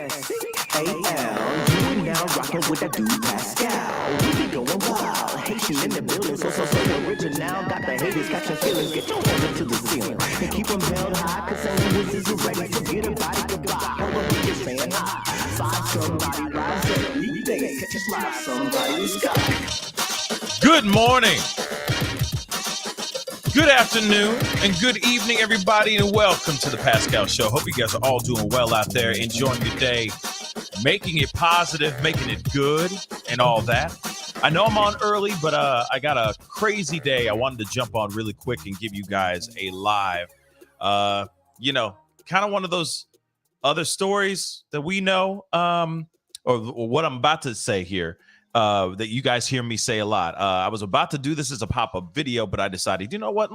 S-C-A-L. You now rockin' with that dude Pascal. We be going wild. Haitian in the building, so original. Got the haters catching feelings. Get your hands up to the ceiling and keep them held high. Cause sandwiches is ready to get a body goodbye. Hold on, we just saying hi. Find somebody, rise up, leap day. Catch a slide, somebody in the sky. Good morning. Good afternoon and good evening, everybody, and welcome to the Pascal Show. Hope you guys are all doing well out there, enjoying your day, making it positive, making it good, and all that. I know I'm on early, but I got a crazy day. I wanted to jump on really quick and give you guys a live, kind of one of those other stories that we know, or what I'm about to say here. That you guys hear me say a lot. I was about to do this as a pop-up video, but I decided, you know what?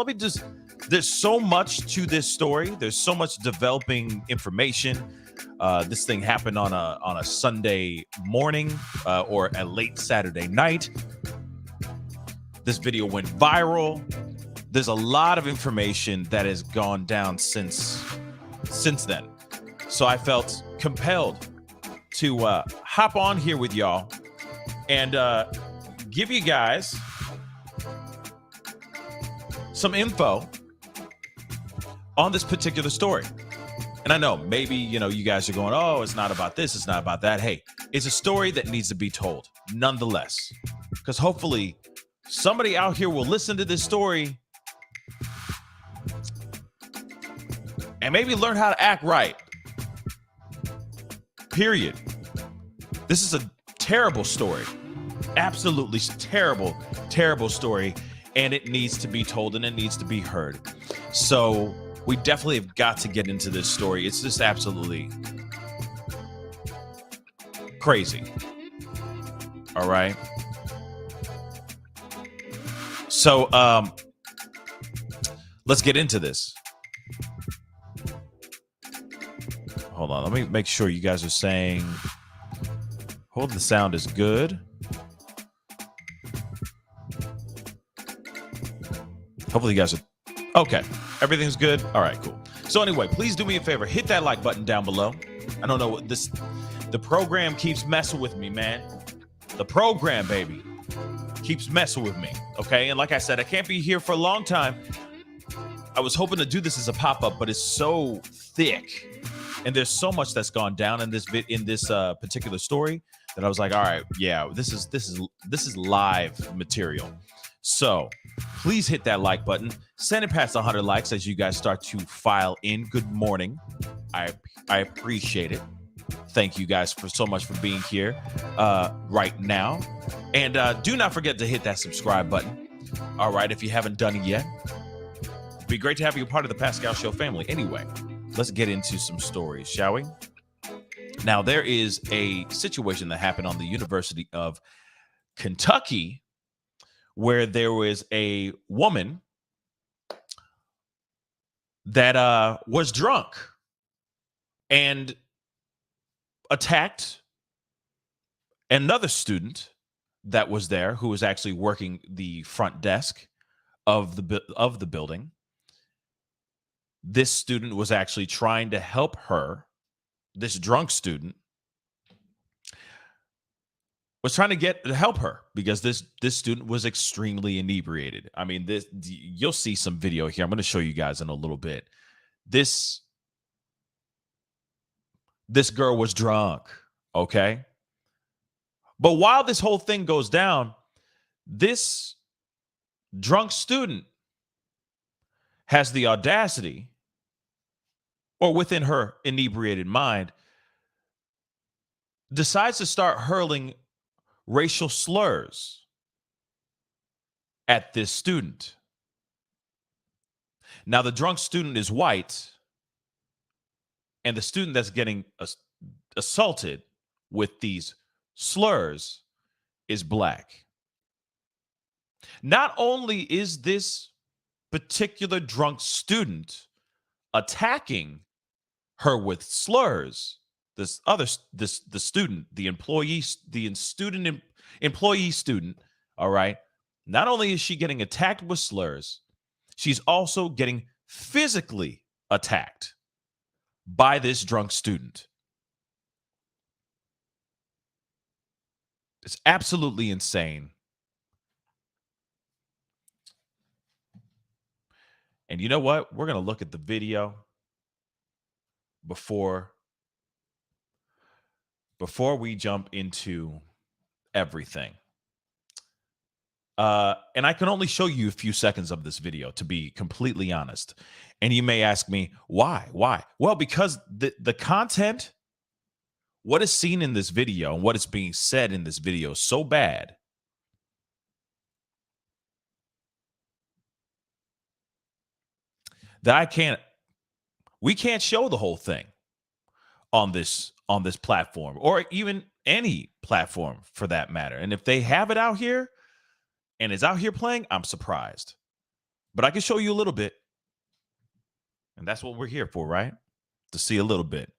There's so much to this story. There's so much developing information. This thing happened on a Sunday morning or a late Saturday night. This video went viral. There's a lot of information that has gone down since then. So I felt compelled to hop on here with y'all and give you guys some info on this particular story. And I know maybe, you guys are going, oh, it's not about this, it's not about that. Hey, it's a story that needs to be told nonetheless, because hopefully somebody out here will listen to this story and maybe learn how to act right. Period. This is a terrible story. Absolutely terrible story, and it needs to be told and it needs to be heard. So we definitely have got to get into this story. It's just absolutely crazy. All right. So let's get into this. Hold on, let me make sure you guys are saying hold the sound is good. Hopefully you guys are okay. Everything's good. All right, cool. So anyway, please do me a favor. Hit that like button down below. I don't know what the program keeps messing with me, man. The program, baby, keeps messing with me. Okay. And like I said, I can't be here for a long time. I was hoping to do this as a pop-up, but it's so thick. And there's so much that's gone down in this particular story that I was like, all right, yeah, this is live material. So please hit that like button. Send it past 100 likes as you guys start to file in. Good morning. I appreciate it. Thank you guys so much for being here right now. And do not forget to hit that subscribe button. All right, if you haven't done it yet. It'd be great to have you a part of the Pascal Show family. Anyway, let's get into some stories, shall we? Now, there is a situation that happened on the University of Kentucky where there was a woman that was drunk and attacked another student that was there who was actually working the front desk of the building. This student was actually trying to help her. This drunk student was trying to help her because this student was extremely inebriated. I mean, you'll see some video here. I'm going to show you guys in a little bit. This girl was drunk, okay? But while this whole thing goes down, this drunk student has the audacity, or within her inebriated mind, decides to start hurling racial slurs at this student. Now, the drunk student is white, and the student that's getting assaulted with these slurs is black. Not only is this particular drunk student attacking her with slurs, the employee student, all right, not only is she getting attacked with slurs, she's also getting physically attacked by this drunk student. It's absolutely insane. And you know what? We're going to look at the video before we jump into everything. And I can only show you a few seconds of this video, to be completely honest. And you may ask me, why? Why? Well, because the content, what is seen in this video and what is being said in this video is so bad that we can't show the whole thing on this platform, or even any platform for that matter. And if they have it out here and it's out here playing, I'm surprised. But I can show you a little bit. And that's what we're here for, right? To see a little bit.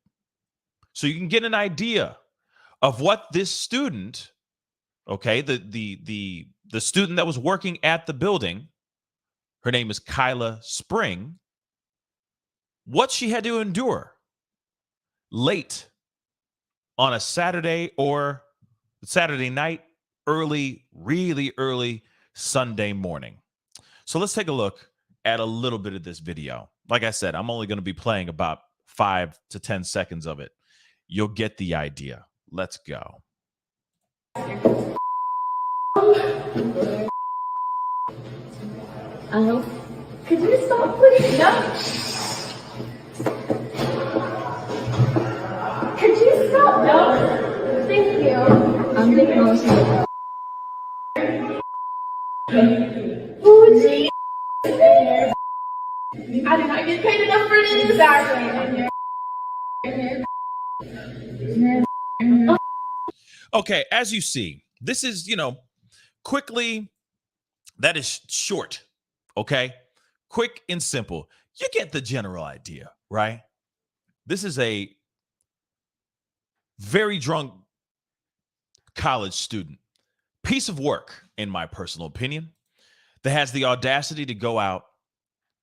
So you can get an idea of what this student, okay, the student that was working at the building, her name is Kyla Spring, what she had to endure late on a Saturday or Saturday night, really early Sunday morning. So let's take a look at a little bit of this video. Like I said, I'm only going to be playing about 5 to 10 seconds of it. You'll get the idea. Let's go. Could you stop, please? No. Could you stop? No. Thank you. I'm the most. Oh, gee. I did not get paid enough for this. Exactly. Okay, as you see, this is, quickly, that is short, okay? Quick and simple. You get the general idea, right? This is a very drunk college student. Piece of work, in my personal opinion, that has the audacity to go out,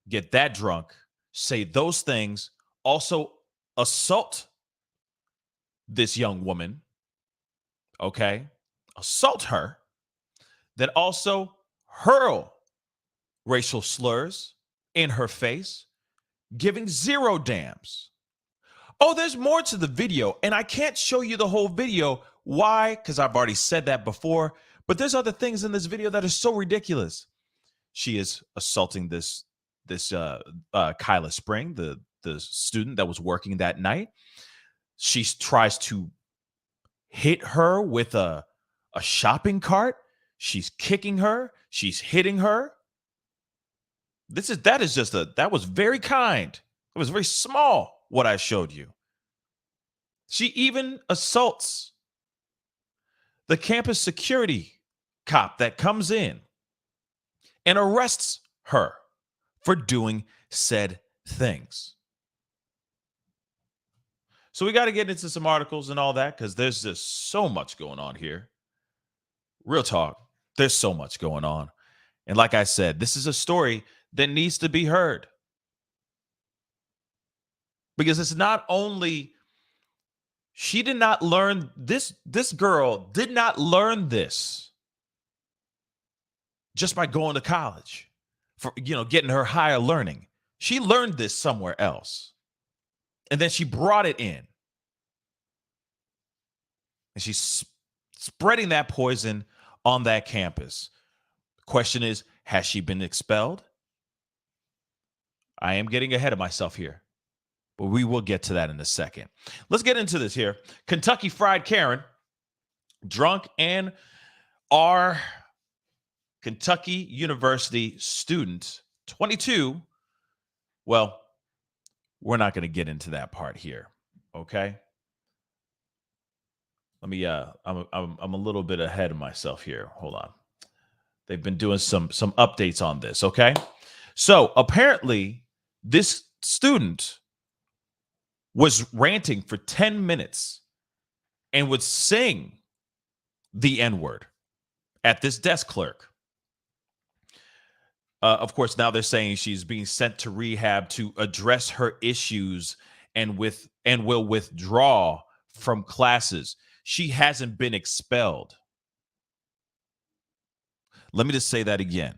get that drunk, say those things, also assault this young woman, okay? Assault her, then also hurl racial slurs in her face, giving zero damns. Oh, there's more to the video, and I can't show you the whole video. Why? Because I've already said that before, but there's other things in this video that are so ridiculous. She is assaulting this Kyla Spring, the student that was working that night. She tries to hit her with a shopping cart. She's kicking her. She's hitting her. That was very kind. It was very small, what I showed you. She even assaults the campus security cop that comes in and arrests her for doing said things. So we got to get into some articles and all that, because there's just so much going on here. Real talk. There's so much going on. And like I said, this is a story that needs to be heard. Because it's not only, she did not learn this girl did not learn this just by going to college for, getting her higher learning. She learned this somewhere else. And then she brought it in. And she's spreading that poison on that campus. The question is, has she been expelled? I am getting ahead of myself here, but we will get to that in a second. Let's get into this here. Kentucky Fried Karen, drunk, and our Kentucky University student, 22. Well, we're not going to get into that part here, okay? Let me. I'm a little bit ahead of myself here. Hold on. They've been doing some updates on this, okay? So apparently, this student was ranting for 10 minutes and would sing the N-word at this desk clerk. Of course, now they're saying she's being sent to rehab to address her issues and will withdraw from classes. She hasn't been expelled. Let me just say that again.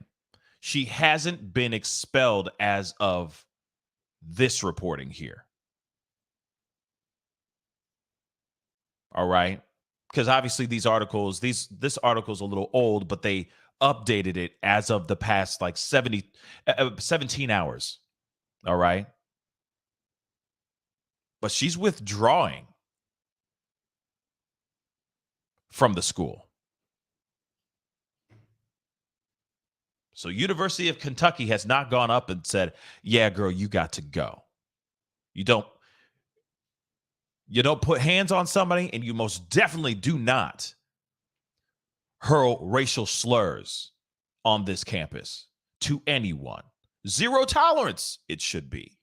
She hasn't been expelled as of this reporting here. All right. Because obviously these articles, this article's a little old, but they updated it as of the past like 17 hours. All right. But she's withdrawing from the school. So University of Kentucky has not gone up and said, yeah, girl, you got to go. You don't put hands on somebody, and you most definitely do not hurl racial slurs on this campus to anyone. Zero tolerance, it should be.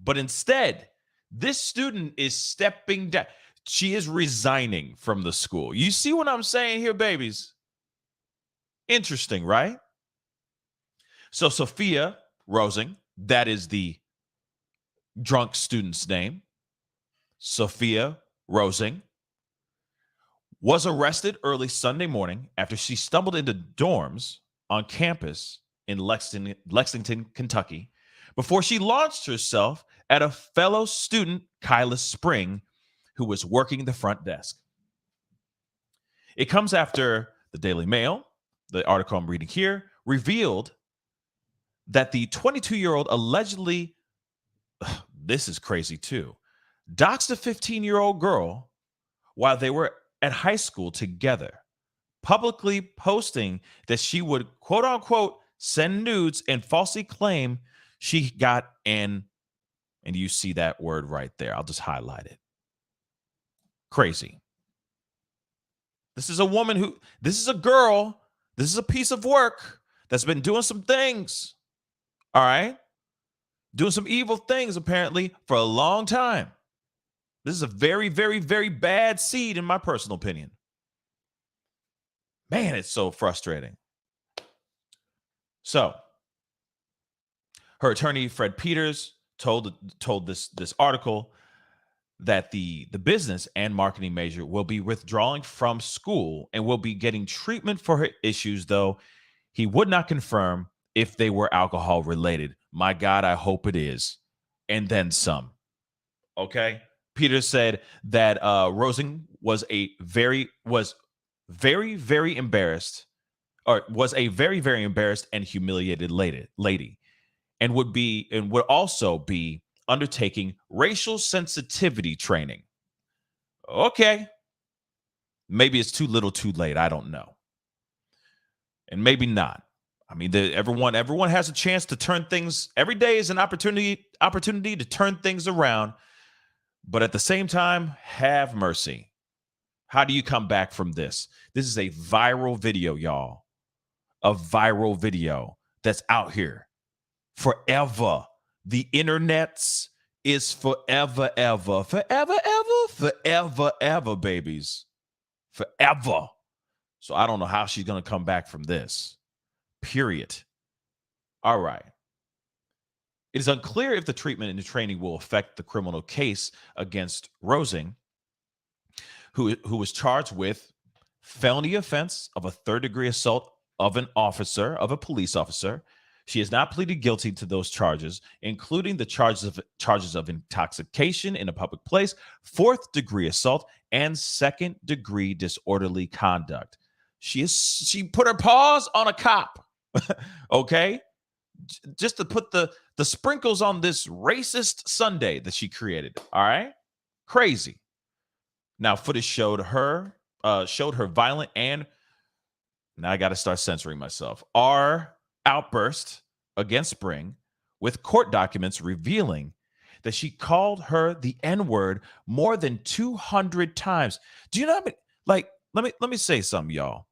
But instead, this student is stepping down. She is resigning from the school. You see what I'm saying here, babies? Interesting, right? So Sophia Rosing, that is the drunk student's name. Sophia Rosing was arrested early Sunday morning after she stumbled into dorms on campus in Lexington, Kentucky, before she launched herself at a fellow student, Kyla Spring, who was working the front desk. It comes after the Daily Mail, the article I'm reading here, revealed that the 22-year-old allegedly, this is crazy too, doxed a 15-year-old girl while they were at high school together, publicly posting that she would, quote unquote, send nudes and falsely claim she got and you see that word right there. I'll just highlight it. Crazy. This is a woman this is a girl, this is a piece of work that's been doing some things. All right? Doing some evil things, apparently, for a long time. This is a very, very, very bad seed, in my personal opinion. Man, it's so frustrating. So, her attorney, Fred Peters, told this article that the business and marketing major will be withdrawing from school and will be getting treatment for her issues, though he would not confirm if they were alcohol related. My God, I hope it is. And then some. Okay? Peters said that Rosing was very, very embarrassed, or was a very, very embarrassed and humiliated lady, and would also be undertaking racial sensitivity training. Okay. Maybe it's too little too late. I don't know. And maybe not. I mean, everyone has a chance to turn things. Every day is an opportunity to turn things around. But at the same time, have mercy. How do you come back from this? This is a viral video, y'all. A viral video that's out here forever. The internets is forever, ever, forever, ever, forever, ever, babies. Forever. So I don't know how she's going to come back from this. Period. All right. It is unclear if the treatment and the training will affect the criminal case against Rosing, who was charged with felony offense of a third-degree assault of a police officer. She has not pleaded guilty to those charges, including the charges of intoxication in a public place, fourth-degree assault, and second-degree disorderly conduct. She put her paws on a cop, okay? Just to put the sprinkles on this racist Sunday that she created. All right, crazy. Now, footage showed her violent and now I got to start censoring myself. Our outburst against Spring, with court documents revealing that she called her the N-word more than 200 times. Do you know how many? Like, let me say something, y'all.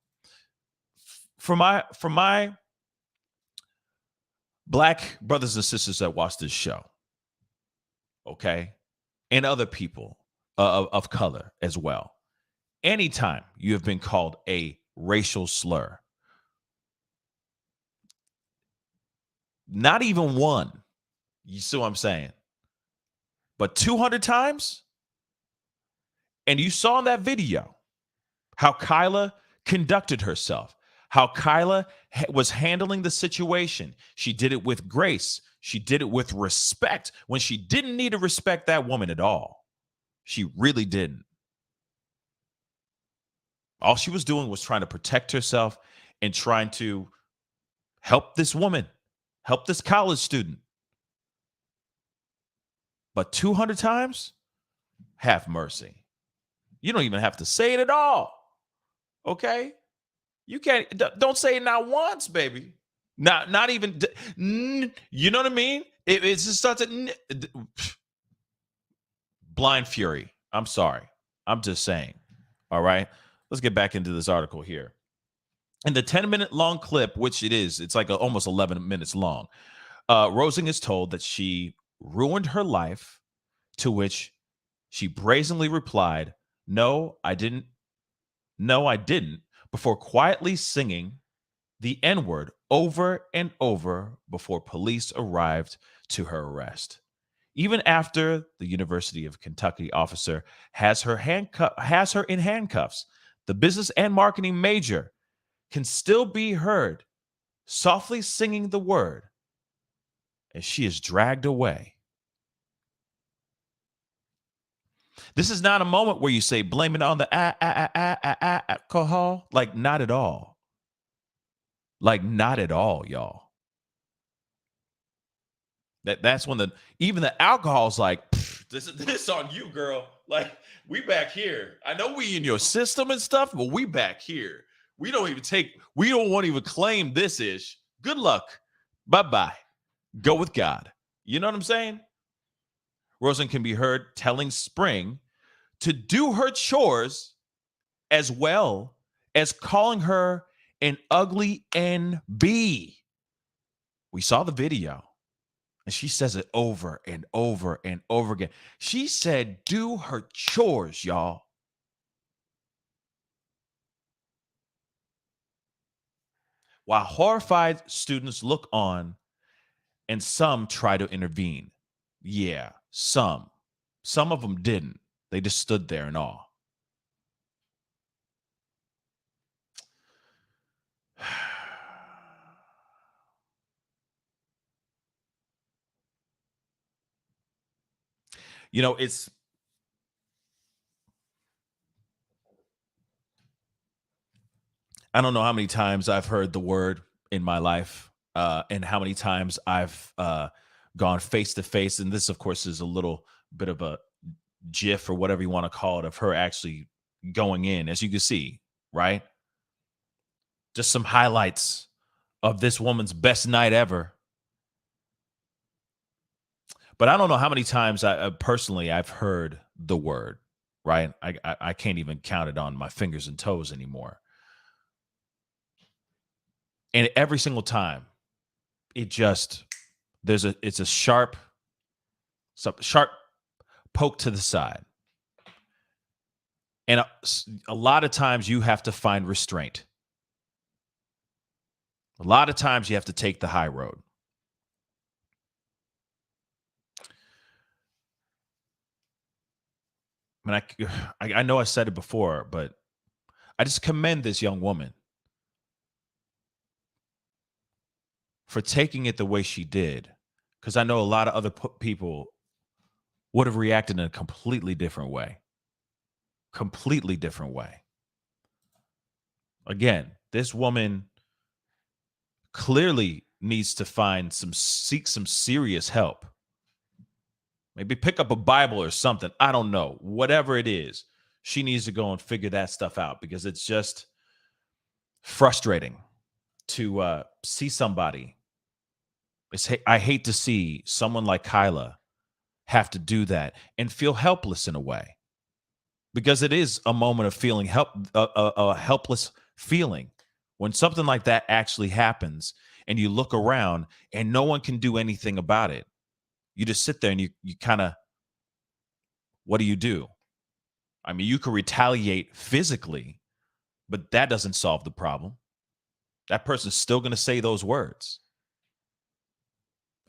For my Black brothers and sisters that watch this show, okay, and other people of color as well, anytime you have been called a racial slur, not even one, you see what I'm saying, but 200 times, and you saw in that video how Kyla conducted herself, how Kyla was handling the situation. She did it with grace. She did it with respect when she didn't need to respect that woman at all. She really didn't. All she was doing was trying to protect herself and trying to help this woman, help this college student. But 200 times? Have mercy. You don't even have to say it at all. Okay? You can't, don't say it not once, baby. Not even, you know what I mean? It just starts at blind fury. I'm sorry. I'm just saying. All right? Let's get back into this article here. In the 10-minute long clip, which it is, it's like almost 11 minutes long. Rosing is told that she ruined her life, to which she brazenly replied, "No, I didn't. No, I didn't," before quietly singing the N-word over and over before police arrived to her arrest. Even after the University of Kentucky officer has her in handcuffs, the business and marketing major can still be heard softly singing the word as she is dragged away. This is not a moment where you say blame it on the alcohol. Like, not at all. Like, not at all, y'all. That's when even the alcohol's like, this on you, girl. Like, we back here. I know we in your system and stuff, but we back here. We don't want to even claim this ish. Good luck. Bye-bye. Go with God. You know what I'm saying? Rosen can be heard telling Spring to do her chores as well as calling her an ugly NB. We saw the video, and she says it over and over and over again. She said, do her chores, y'all. While horrified students look on and some try to intervene. Yeah, some. Some of them didn't. They just stood there in awe. You know, I don't know how many times I've heard the word in my life, and how many times I've gone face to face. And this, of course, is a little bit of a GIF or whatever you want to call it of her actually going in, as you can see, right? Just some highlights of this woman's best night ever. But I don't know how many times personally I've heard the word, right? I can't even count it on my fingers and toes anymore. And every single time, it's a sharp poke to the side. And a lot of times you have to find restraint. A lot of times you have to take the high road. I mean, I know I said it before, but I just commend this young woman for taking it the way she did, because I know a lot of other people would have reacted in a completely different way. Completely different way. Again, this woman clearly needs to seek some serious help. Maybe pick up a Bible or something. I don't know. Whatever it is, she needs to go and figure that stuff out, because it's just frustrating to see somebody. I hate to see someone like Kyla have to do that and feel helpless in a way, because it is a moment of feeling a helpless feeling when something like that actually happens and you look around and no one can do anything about it. You just sit there and you kind of, what do you do? I mean, you could retaliate physically, but that doesn't solve the problem. That person's still going to say those words.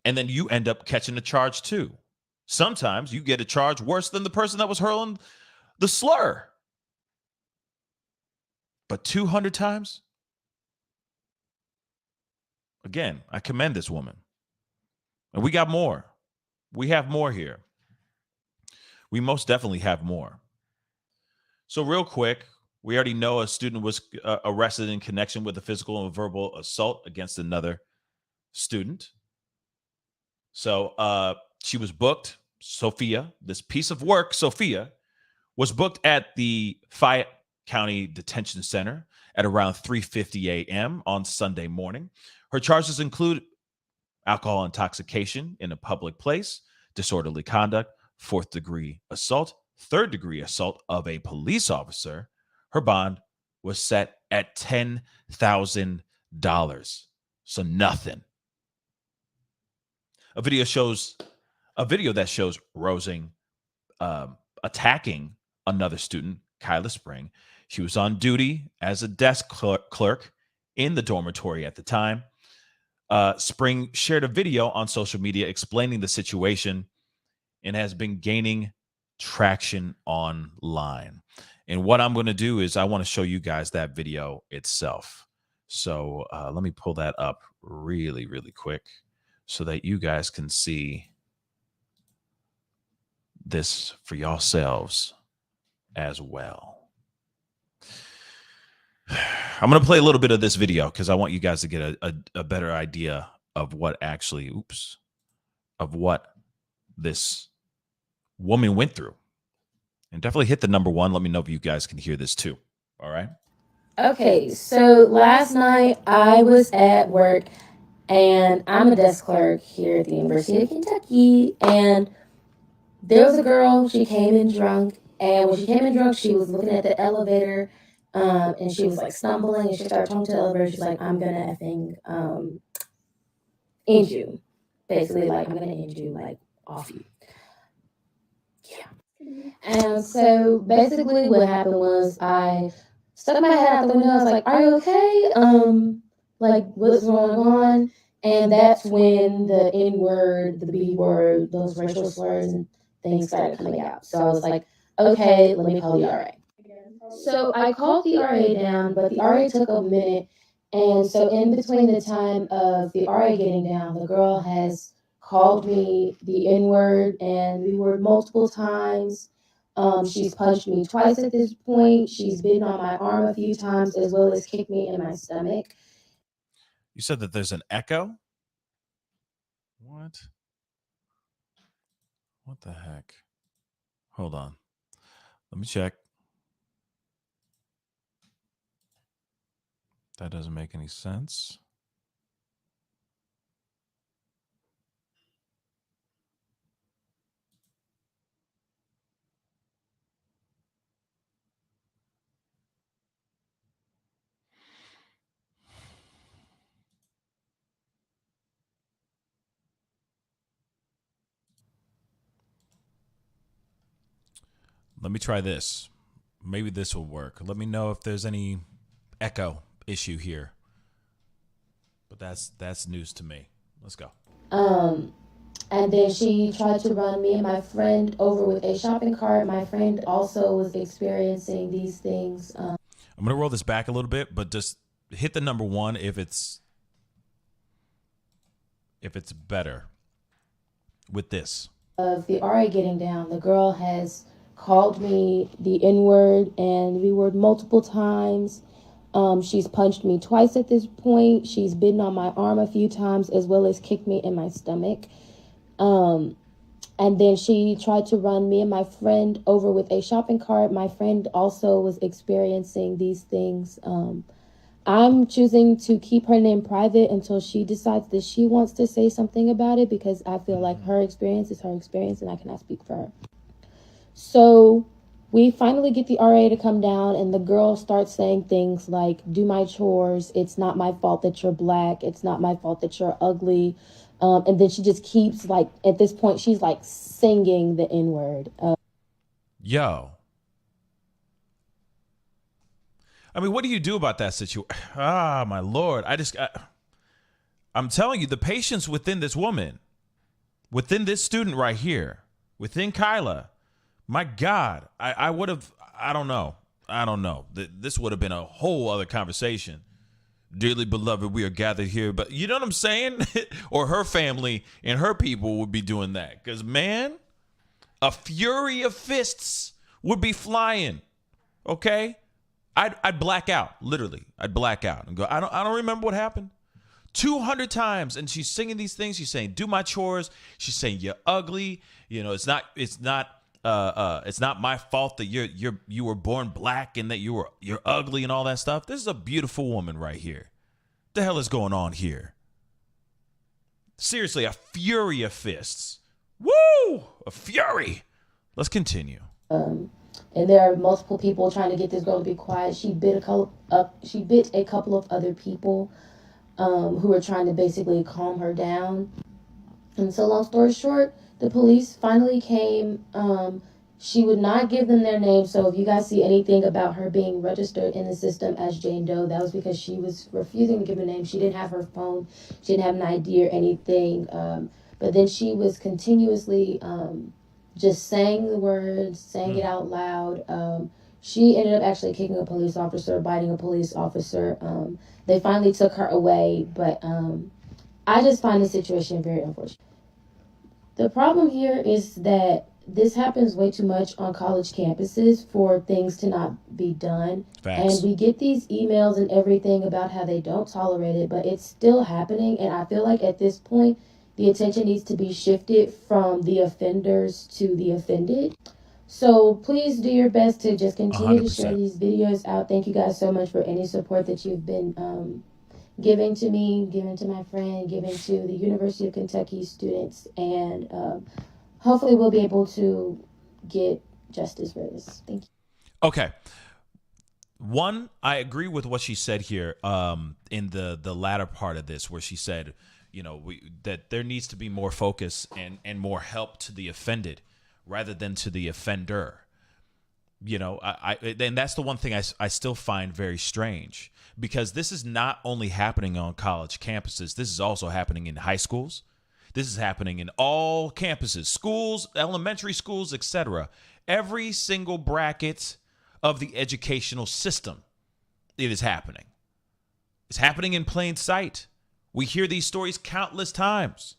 And then you end up catching a charge too. Sometimes you get a charge worse than the person that was hurling the slur. But 200 times? Again, I commend this woman. And we got more. We have more here. We most definitely have more. So real quick, we already know a student was arrested in connection with a physical and verbal assault against another student. So she was booked. Sophia, this piece of work, Sophia, was booked at the Fayette County Detention Center at around 3:50 a.m. on Sunday morning. Her charges include alcohol intoxication in a public place, disorderly conduct, fourth-degree assault, third-degree assault of a police officer. Her bond was set at $10,000. So nothing. A video that shows Rosing attacking another student, Kyla Spring. She was on duty as a desk clerk in the dormitory at the time. Spring shared a video on social media explaining the situation and has been gaining traction online. And what I'm going to do is I want to show you guys that video itself. So let me pull that up really, really quick so that you guys can see this for yourselves as well. I'm going to play a little bit of this video because I want you guys to get a better idea of what actually, of what this woman went through. And definitely hit the number 1. Let me know if you guys can hear this too. All right. Okay, so last night I was at work and I'm a desk clerk here at the University of Kentucky. And there was a girl, she came in drunk. And when she came in drunk, she was looking at the elevator and she was like stumbling and she started talking to the elevator. She's like, I'm going to effing end you. Basically, like, I'm going to end you, like, off you. Yeah. And so basically what happened was I stuck my head out the window. I was like, are you okay? Like, what's going on? And that's when the N word, the B word, those racial slurs and things started coming out. So I was like, okay, let me call the RA. So I called the RA down, but the RA took a minute. And so in between the time of the RA getting down, the girl has called me the N word and the word multiple times. She's punched me twice at this point. She's bitten on my arm a few times, as well as kicked me in my stomach. You said that there's an echo? What? What the heck? Hold on. Let me check. That doesn't make any sense. Let me try this. Maybe this will work. Let me know if there's any echo issue here. But that's news to me. Let's go. And then she tried to run me and my friend over with a shopping cart. My friend also was experiencing these things. I'm going to roll this back a little bit, but just hit the number 1 if it's better with this. Of the RA getting down, the girl has called me the N-word and the word multiple times. She's punched me twice at this point. She's bitten on my arm a few times, as well as kicked me in my stomach. And then she tried to run me and my friend over with a shopping cart. My friend also was experiencing these things. I'm choosing to keep her name private until she decides that she wants to say something about it, because I feel like her experience is her experience and I cannot speak for her. So we finally get the RA to come down and the girl starts saying things like, do my chores. It's not my fault that you're black. It's not my fault that you're ugly. And then she just keeps, like, at this point, she's like singing the N-word. Yo. I mean, what do you do about that situation? Ah, my Lord. I'm telling you, the patience within this woman, within this student right here, within Kyla, my God, I would have, I don't know. This would have been a whole other conversation. dearly beloved, we are gathered here. But you know what I'm saying? Or her family and her people would be doing that. Because, man, a fury of fists would be flying. Okay? I'd black out. Literally. I'd black out and go, I don't remember what happened. 200 times. And she's singing these things. She's saying, do my chores. She's saying, you're ugly. You know, it's not my fault that you were born black and that you're ugly and all that stuff. This is a beautiful woman right here. The hell is going on here? Seriously, a fury of fists. Woo! A fury. Let's continue. And there are multiple people trying to get this girl to be quiet. She bit a couple of other people who were trying to basically calm her down. And so, long story short, the police finally came. She would not give them their name. So if you guys see anything about her being registered in the system as Jane Doe, that was because she was refusing to give a name. She didn't have her phone. She didn't have an ID or anything. But then she was continuously just saying the words, saying it out loud. She ended up actually kicking a police officer, biting a police officer. They finally took her away. But I just find the situation very unfortunate. The problem here is that this happens way too much on college campuses for things to not be done. Facts. And we get these emails and everything about how they don't tolerate it, but it's still happening. And I feel like at this point, the attention needs to be shifted from the offenders to the offended. So please do your best to just continue 100%. To share these videos out. Thank you guys so much for any support that you've been giving to me, giving to my friend, giving to the University of Kentucky students, and hopefully we'll be able to get justice for this. Thank you. Okay. One, I agree with what she said here in the latter part of this, where she said, you know, that there needs to be more focus and more help to the offended rather than to the offender. You know, and that's the one thing I still find very strange, because this is not only happening on college campuses. This is also happening in high schools. This is happening in all campuses, schools, elementary schools, etc. Every single bracket of the educational system, it is happening. It's happening in plain sight. We hear these stories countless times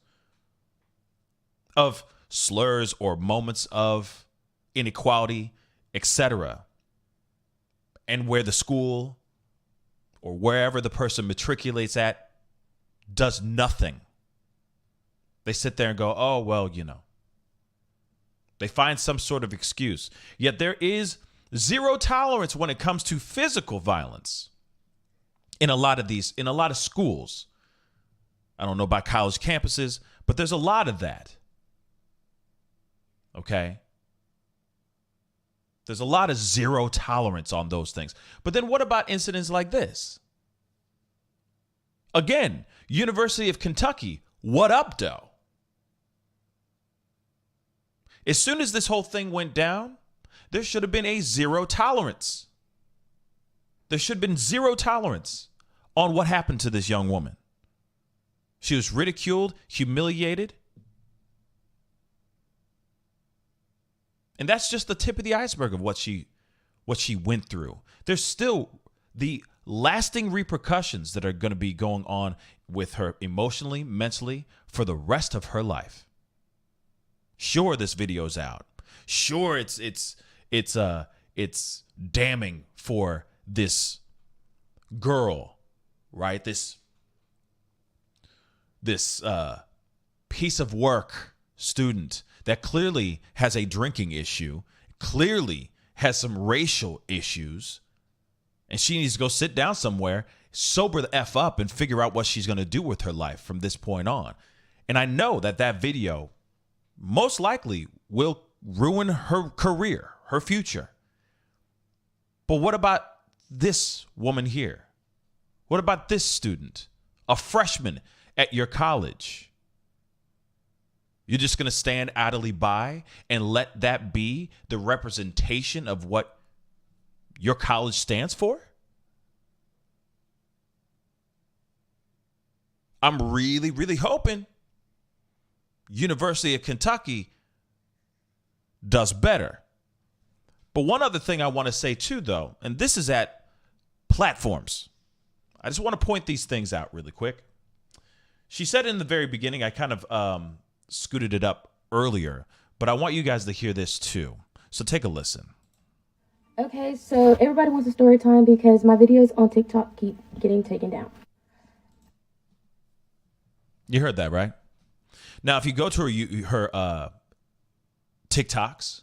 of slurs or moments of inequality, etc. And where the school or wherever the person matriculates at does nothing. They sit there and go, oh, well, you know. They find some sort of excuse. Yet there is zero tolerance when it comes to physical violence in a lot of schools. I don't know about college campuses, but there's a lot of that. Okay? There's a lot of zero tolerance on those things. But then what about incidents like this? Again, University of Kentucky, what up, though? As soon as this whole thing went down, there should have been a zero tolerance. There should have been zero tolerance on what happened to this young woman. She was ridiculed, humiliated. And that's just the tip of the iceberg of what she went through. There's still the lasting repercussions that are going to be going on with her emotionally, mentally, for the rest of her life. Sure, this video's out. Sure, it's damning for this girl, right? This piece of work student that clearly has a drinking issue, clearly has some racial issues, and she needs to go sit down somewhere, sober the F up, and figure out what she's going to do with her life from this point on. And I know that video most likely will ruin her career, her future. But what about this woman here? What about this student, a freshman at your college? You're just going to stand idly by and let that be the representation of what your college stands for? I'm really, really hoping University of Kentucky does better. But one other thing I want to say too, though, and this is at platforms. I just want to point these things out really quick. She said in the very beginning, I kind of scooted it up earlier, but I want you guys to hear this too. So take a listen. Okay, so everybody wants a story time because my videos on TikTok keep getting taken down. You heard that, right? Now, if you go to her TikToks,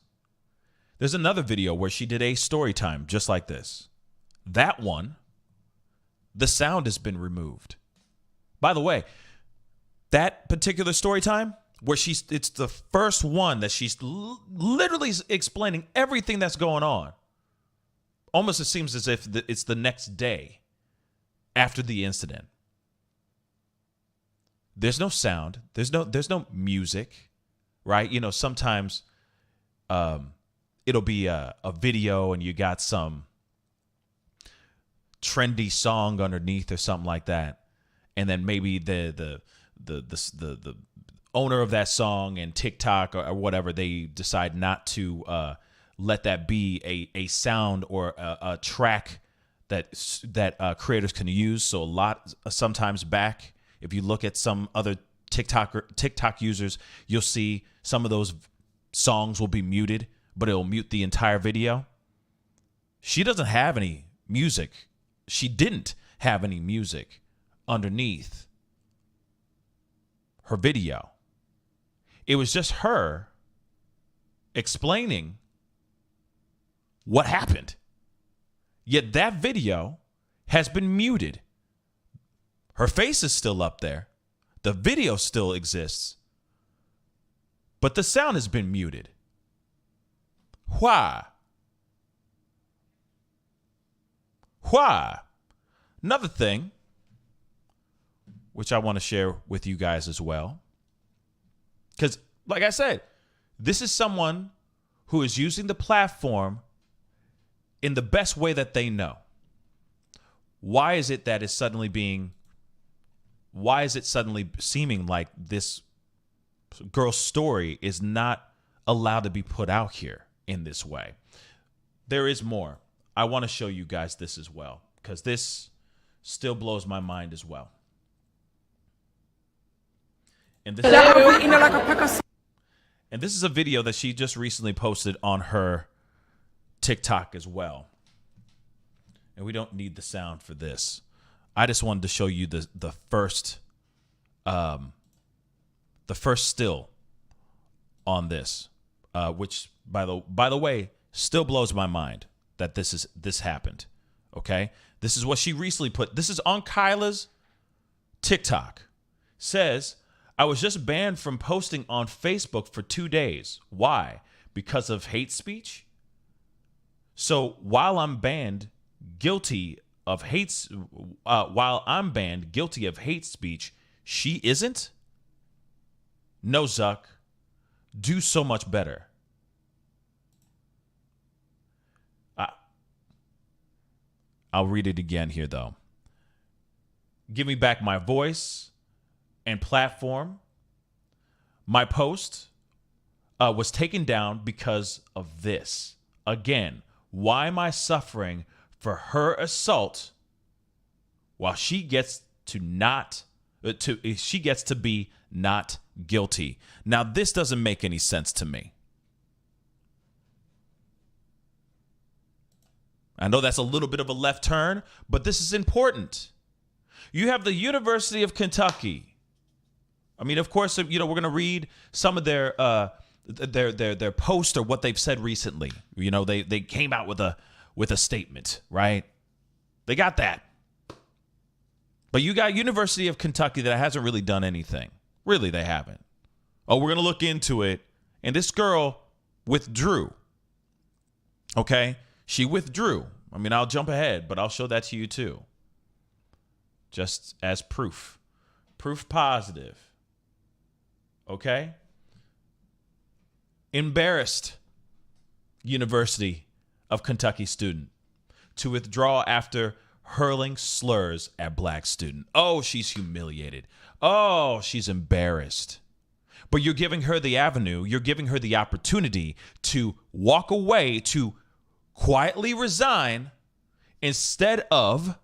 there's another video where she did a story time just like this. That one, the sound has been removed. By the way, that particular story time where it's the first one that she's literally explaining everything that's going on. Almost it seems as if it's the next day after the incident. There's no sound. There's no music, right? You know, sometimes it'll be a video and you got some trendy song underneath or something like that, and then maybe the owner of that song and TikTok or whatever, they decide not to let that be a sound or a track that creators can use. So sometimes back, if you look at some other TikTok users, you'll see some of those songs will be muted, but it'll mute the entire video. She doesn't have any music. She didn't have any music underneath her video. It was just her explaining what happened. Yet that video has been muted. Her face is still up there. The video still exists. But the sound has been muted. Why? Why? Another thing, which I want to share with you guys as well. Because, like I said, this is someone who is using the platform in the best way that they know. Why is it suddenly seeming like this girl's story is not allowed to be put out here in this way? There is more. I want to show you guys this as well, because this still blows my mind as well. And this is a video that she just recently posted on her TikTok as well. And we don't need the sound for this. I just wanted to show you the first still on this, which by the way still blows my mind that this happened. Okay, this is what she recently put. This is on Kyla's TikTok. Says, I was just banned from posting on Facebook for 2 days. Why? Because of hate speech? So while I'm banned, guilty of hate speech, she isn't? No, Zuck. Do so much better. I'll read it again here, though. Give me back my voice and platform. My post was taken down because of this. Again, why am I suffering for her assault while she gets to be not guilty? Now, this doesn't make any sense to me. I know that's a little bit of a left turn, but this is important. You have the University of Kentucky. I mean, of course, we're going to read some of their post or what they've said recently. You know, they came out with a statement, right? They got that. But you got University of Kentucky that hasn't really done anything. Really, they haven't. Oh, we're going to look into it. And this girl withdrew. Okay? She withdrew. I mean, I'll jump ahead, but I'll show that to you too. Just as proof. Proof positive. Okay? Embarrassed University of Kentucky student to withdraw after hurling slurs at black student. Oh, she's humiliated. Oh, she's embarrassed. But you're giving her the avenue, you're giving her the opportunity to walk away, to quietly resign, instead of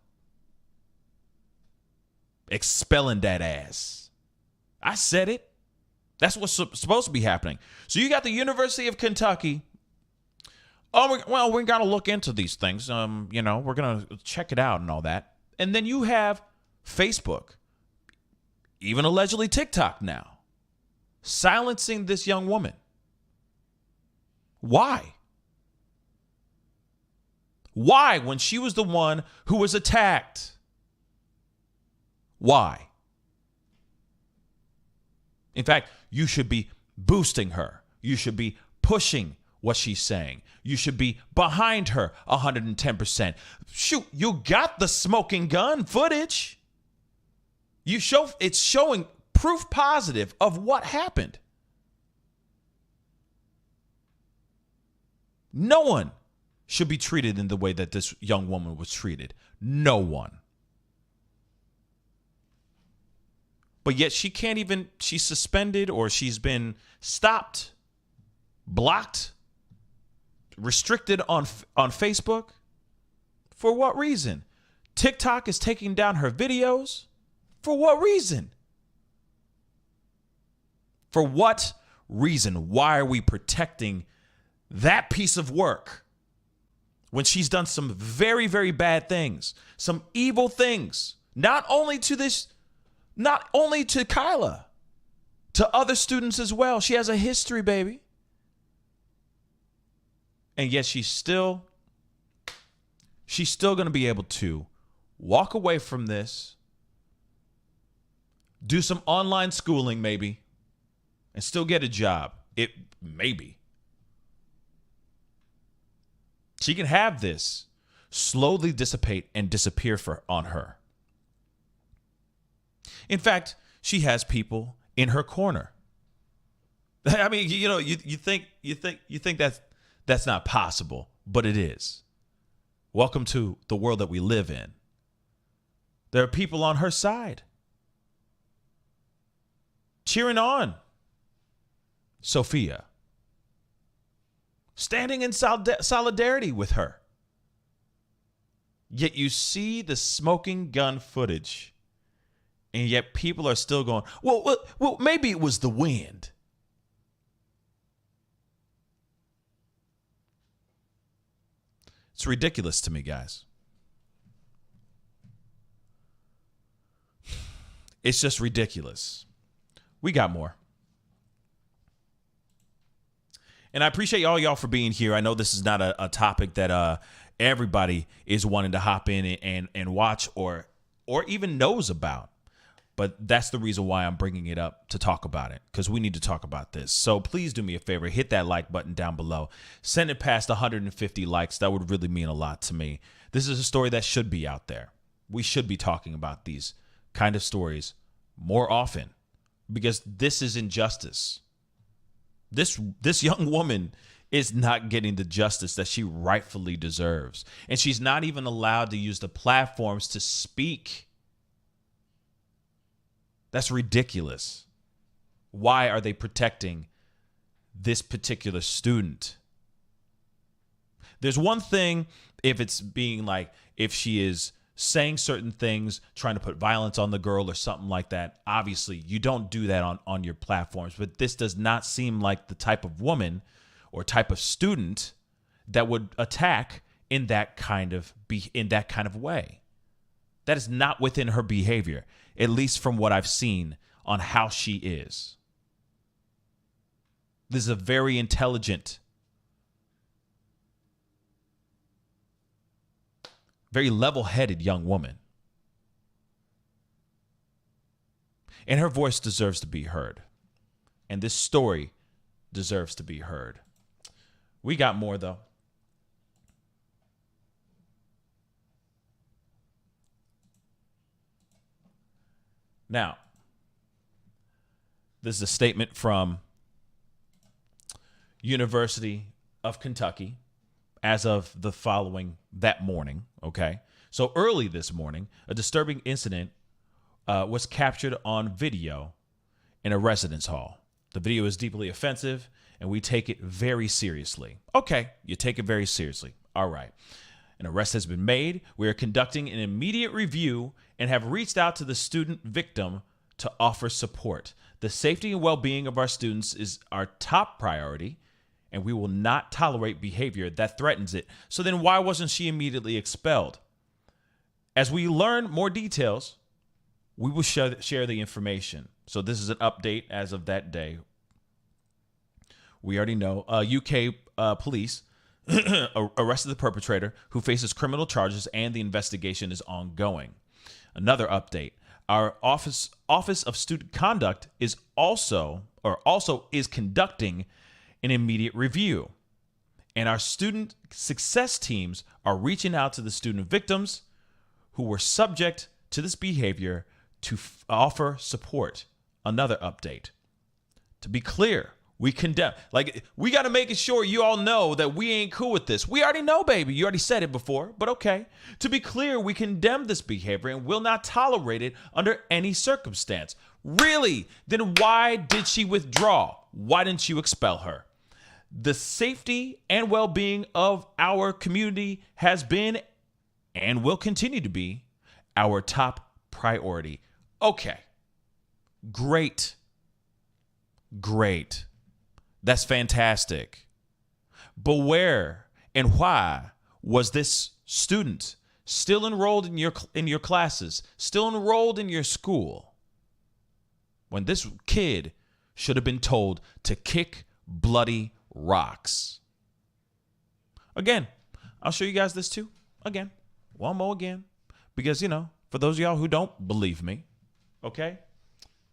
expelling that ass. I said it. That's what's supposed to be happening. So you got the University of Kentucky. Oh, we got to look into these things. We're going to check it out and all that. And then you have Facebook, even allegedly TikTok now, silencing this young woman. Why? Why, when she was the one who was attacked? Why? In fact, you should be boosting her. You should be pushing what she's saying. You should be behind her 110%. Shoot, you got the smoking gun footage. It's showing proof positive of what happened. No one should be treated in the way that this young woman was treated. No one. But yet she's suspended, or she's been stopped, blocked, restricted on Facebook. For what reason? TikTok is taking down her videos. For what reason? For what reason? Why are we protecting that piece of work when she's done some very, very bad things, some evil things, not only to Kyla, to other students as well? She has a history, baby. And yet she's still going to be able to walk away from this, do some online schooling maybe, and still get a job. Maybe. She can have this slowly dissipate and disappear on her. In fact, she has people in her corner. I mean, you think that's not possible, but it is. Welcome to the world that we live in. There are people on her side cheering on Sophia, standing in solidarity with her. Yet you see the smoking gun footage, and yet people are still going, well, maybe it was the wind. It's ridiculous to me, guys. It's just ridiculous. We got more. And I appreciate all y'all for being here. I know this is not a topic that everybody is wanting to hop in and watch or even knows about. But that's the reason why I'm bringing it up, to talk about it, because we need to talk about this. So please do me a favor. Hit that like button down below. Send it past 150 likes. That would really mean a lot to me. This is a story that should be out there. We should be talking about these kind of stories more often, because this is injustice. This young woman is not getting the justice that she rightfully deserves. And she's not even allowed to use the platforms to speak. That's ridiculous. Why are they protecting this particular student? There's one thing if it's being like, if she is saying certain things, trying to put violence on the girl or something like that. Obviously, you don't do that on your platforms. But this does not seem like the type of woman or type of student that would attack in that kind of way. That is not within her behavior, at least from what I've seen on how she is. This is a very intelligent, very level-headed young woman. And her voice deserves to be heard. And this story deserves to be heard. We got more, though. Now, this is a statement from University of Kentucky as of that morning, okay? So early this morning, a disturbing incident was captured on video in a residence hall. The video is deeply offensive, and we take it very seriously. Okay, you take it very seriously. All right. An arrest has been made. We are conducting an immediate review and have reached out to the student victim to offer support. The safety and well-being of our students is our top priority, and we will not tolerate behavior that threatens it. So then why wasn't she immediately expelled? As we learn more details, we will share the information. So this is an update as of that day. We already know UK police arrested the perpetrator, who faces criminal charges, and the investigation is ongoing. Another update. Our Office of Student Conduct is also conducting an immediate review. And our student success teams are reaching out to the student victims who were subject to this behavior to offer support. Another update. To be clear, we condemn. We got to make sure you all know that we ain't cool with this. We already know, baby. You already said it before, but okay. To be clear, we condemn this behavior and will not tolerate it under any circumstance. Really? Then why did she withdraw? Why didn't you expel her? The safety and well-being of our community has been and will continue to be our top priority. Okay. Great. That's fantastic. But where and why was this student still enrolled in your classes, still enrolled in your school, when this kid should have been told to kick bloody rocks? Again, I'll show you guys this too. Again, one more again, because, for those of y'all who don't believe me, okay?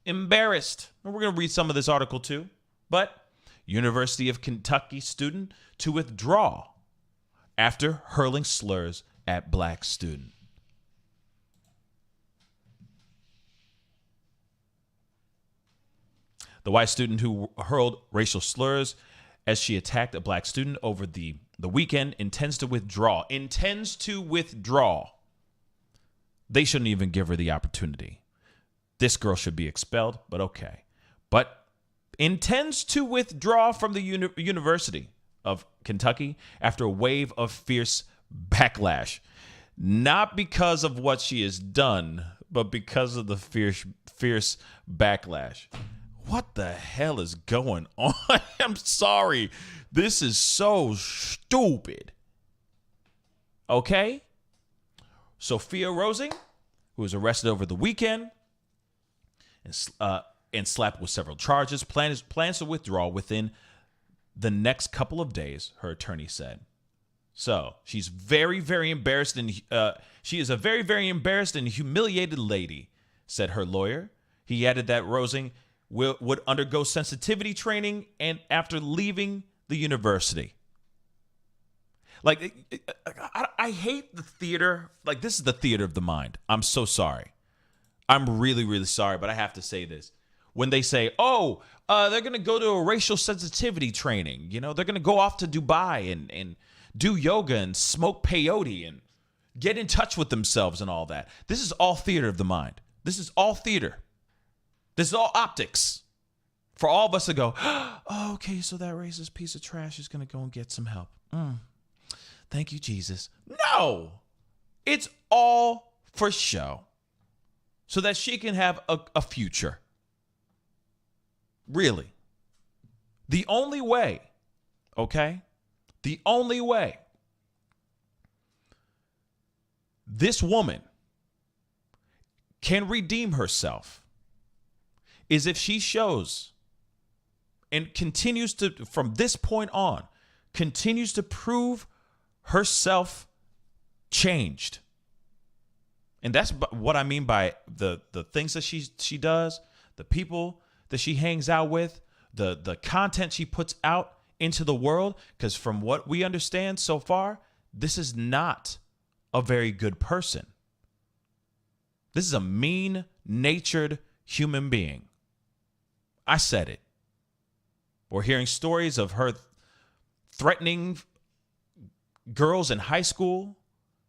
Embarrassed. And we're going to read some of this article too. But University of Kentucky student to withdraw after hurling slurs at black student. The white student who hurled racial slurs as she attacked a black student over the weekend intends to withdraw. They shouldn't even give her the opportunity. This girl should be expelled, but okay. But intends to withdraw from the University of Kentucky after a wave of fierce backlash. Not because of what she has done, but because of the fierce backlash. What the hell is going on? I'm sorry. This is so stupid. Okay? Sophia Rosing, who was arrested over the weekend and slapped with several charges, plans to withdraw within the next couple of days, her attorney said. So she's very, very embarrassed, and she is a very, very embarrassed and humiliated lady, said her lawyer. He added that Rosing would undergo sensitivity training and after leaving the university. I hate the theater. This is the theater of the mind. I'm so sorry. I'm really, really sorry, but I have to say this. When they say, they're going to go to a racial sensitivity training, they're going to go off to Dubai and do yoga and smoke peyote and get in touch with themselves and all that. This is all theater of the mind. This is all theater. This is all optics for all of us to go, okay, so that racist piece of trash is going to go and get some help. Thank you, Jesus. No, it's all for show so that she can have a future. Really. The only way, okay? The only way this woman can redeem herself is if she shows and continues to, from this point on, continues to prove herself changed. And that's what I mean by the things that she does, the people that she hangs out with, the content she puts out into the world. Because from what we understand so far, this is not a very good person. This is a mean-natured human being. I said it. We're hearing stories of her threatening girls in high school,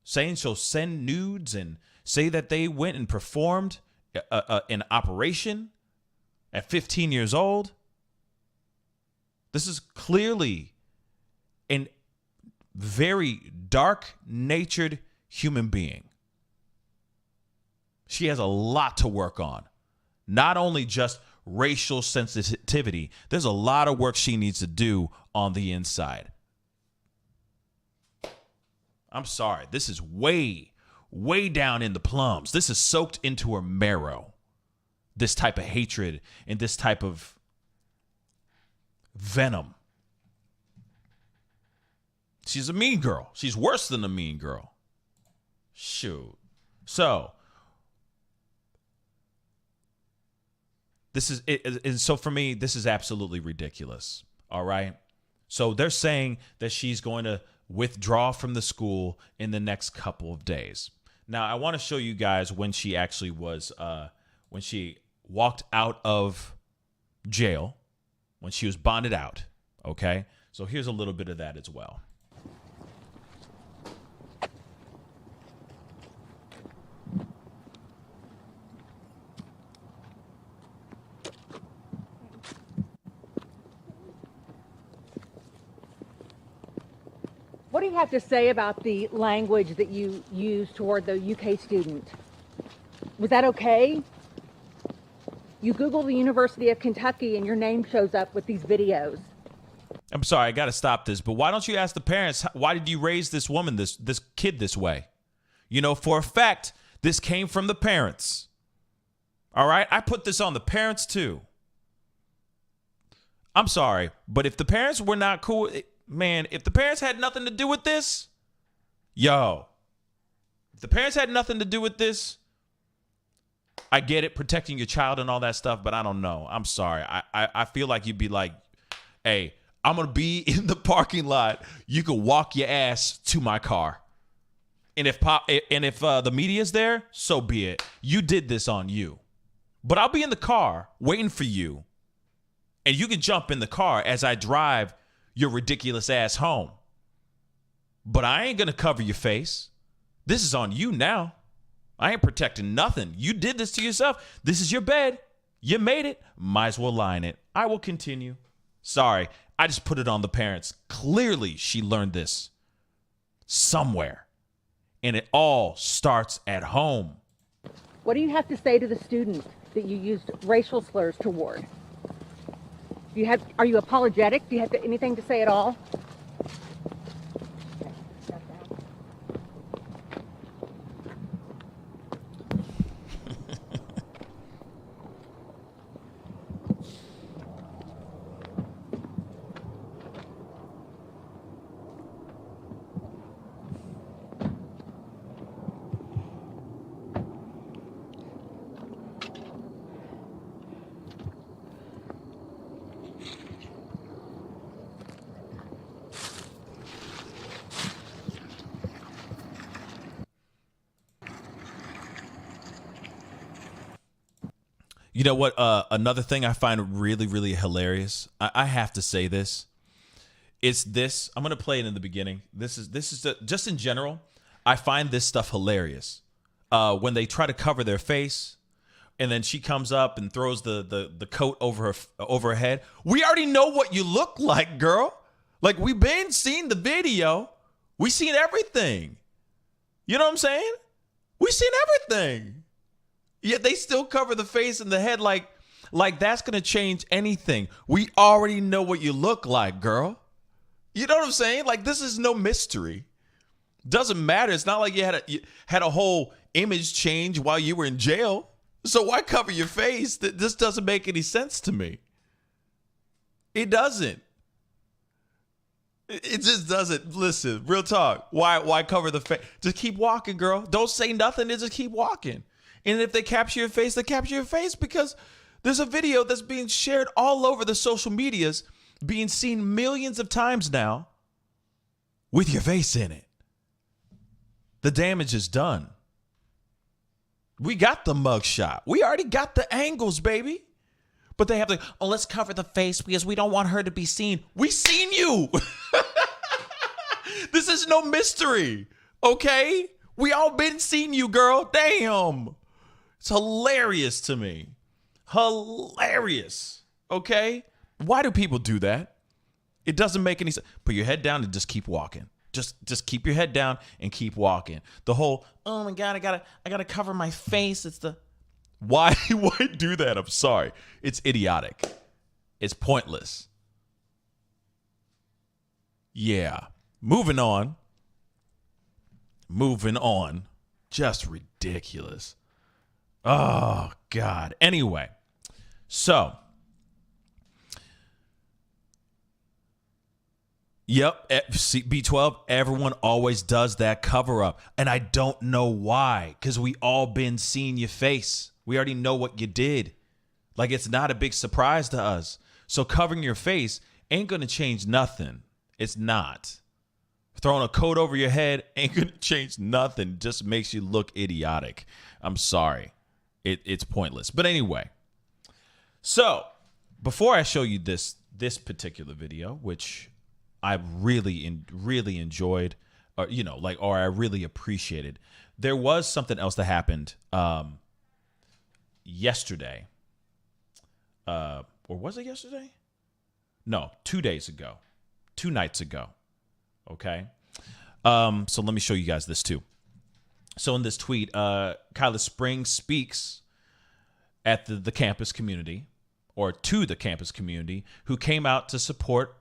saying she'll send nudes and say that they went and performed an operation at 15 years old. This is clearly very dark-natured human being. She has a lot to work on. Not only just racial sensitivity, there's a lot of work she needs to do on the inside. I'm sorry. This is way down in the plums. This is soaked into her marrow. This type of hatred and this type of venom. She's a mean girl. She's worse than a mean girl. Shoot. So, this is it. And so for me, this is absolutely ridiculous. All right. So they're saying that she's going to withdraw from the school in the next couple of days. Now, I want to show you guys when she actually was, when she walked out of jail, when she was bonded out. Okay. So here's a little bit of that as well. What do you have to say about the language that you used toward the UK student? Was that okay? You Google the University of Kentucky and your name shows up with these videos. I'm sorry, I got to stop this, but why don't you ask the parents, why did you raise this woman, this kid this way? You know, for a fact, this came from the parents. All right? I put this on the parents too. I'm sorry, but if the parents were not cool, man, if the parents had nothing to do with this, if the parents had nothing to do with this, I get it, protecting your child and all that stuff, but I don't know. I'm sorry. I feel like you'd be like, hey, I'm going to be in the parking lot. You can walk your ass to my car. And if the media's there, so be it. You did this on you. But I'll be in the car waiting for you. And you can jump in the car as I drive your ridiculous ass home. But I ain't going to cover your face. This is on you now. I ain't protecting nothing. You did this to yourself. This is your bed. You made it. Might as well lie in it. I will continue. Sorry, I just put it on the parents. Clearly, she learned this somewhere. And it all starts at home. What do you have to say to the student that you used racial slurs toward? Are you apologetic? Do you have anything to say at all? You know what? Another thing I find really, really hilarious. I have to say this. It's this. I'm gonna play it in the beginning. This is just in general. I find this stuff hilarious. When they try to cover their face, and then she comes up and throws the coat over her head. We already know what you look like, girl. Like, we've been seeing the video. We seen everything. You know what I'm saying? We seen everything. Yet they still cover the face and the head like that's going to change anything. We already know what you look like, girl. You know what I'm saying? Like, this is no mystery. Doesn't matter. It's not like you had a whole image change while you were in jail. So why cover your face? This doesn't make any sense to me. It doesn't. It just doesn't. Listen, real talk. Why cover the face? Just keep walking, girl. Don't say nothing. Just keep walking. And if they capture your face, they capture your face because there's a video that's being shared all over the social medias, being seen millions of times now with your face in it. The damage is done. We got the mug shot. We already got the angles, baby. But they have to, let's cover the face because we don't want her to be seen. We seen you. This is no mystery, okay? We all been seeing you, girl. Damn. It's hilarious to me. Hilarious. Okay? Why do people do that? It doesn't make any sense. Put your head down and just keep walking. Just keep your head down and keep walking. The whole, oh my God, I gotta cover my face. It's the why do that? I'm sorry. It's idiotic. It's pointless. Yeah. Moving on. Just ridiculous. Oh God. Anyway, so yep, B12, everyone always does that cover up. And I don't know why, because we all been seeing your face. We already know what you did. Like, it's not a big surprise to us. So covering your face ain't going to change nothing. It's not. Throwing a coat over your head ain't going to change nothing. Just makes you look idiotic. I'm sorry. It's pointless. But anyway, so before I show you this particular video, which I really enjoyed, or I really appreciated. There was something else that happened yesterday. Or was it yesterday? No, 2 days ago. 2 nights ago. Okay. So let me show you guys this too. So in this tweet, Kyla Springs speaks at the campus community, or to the campus community, who came out to support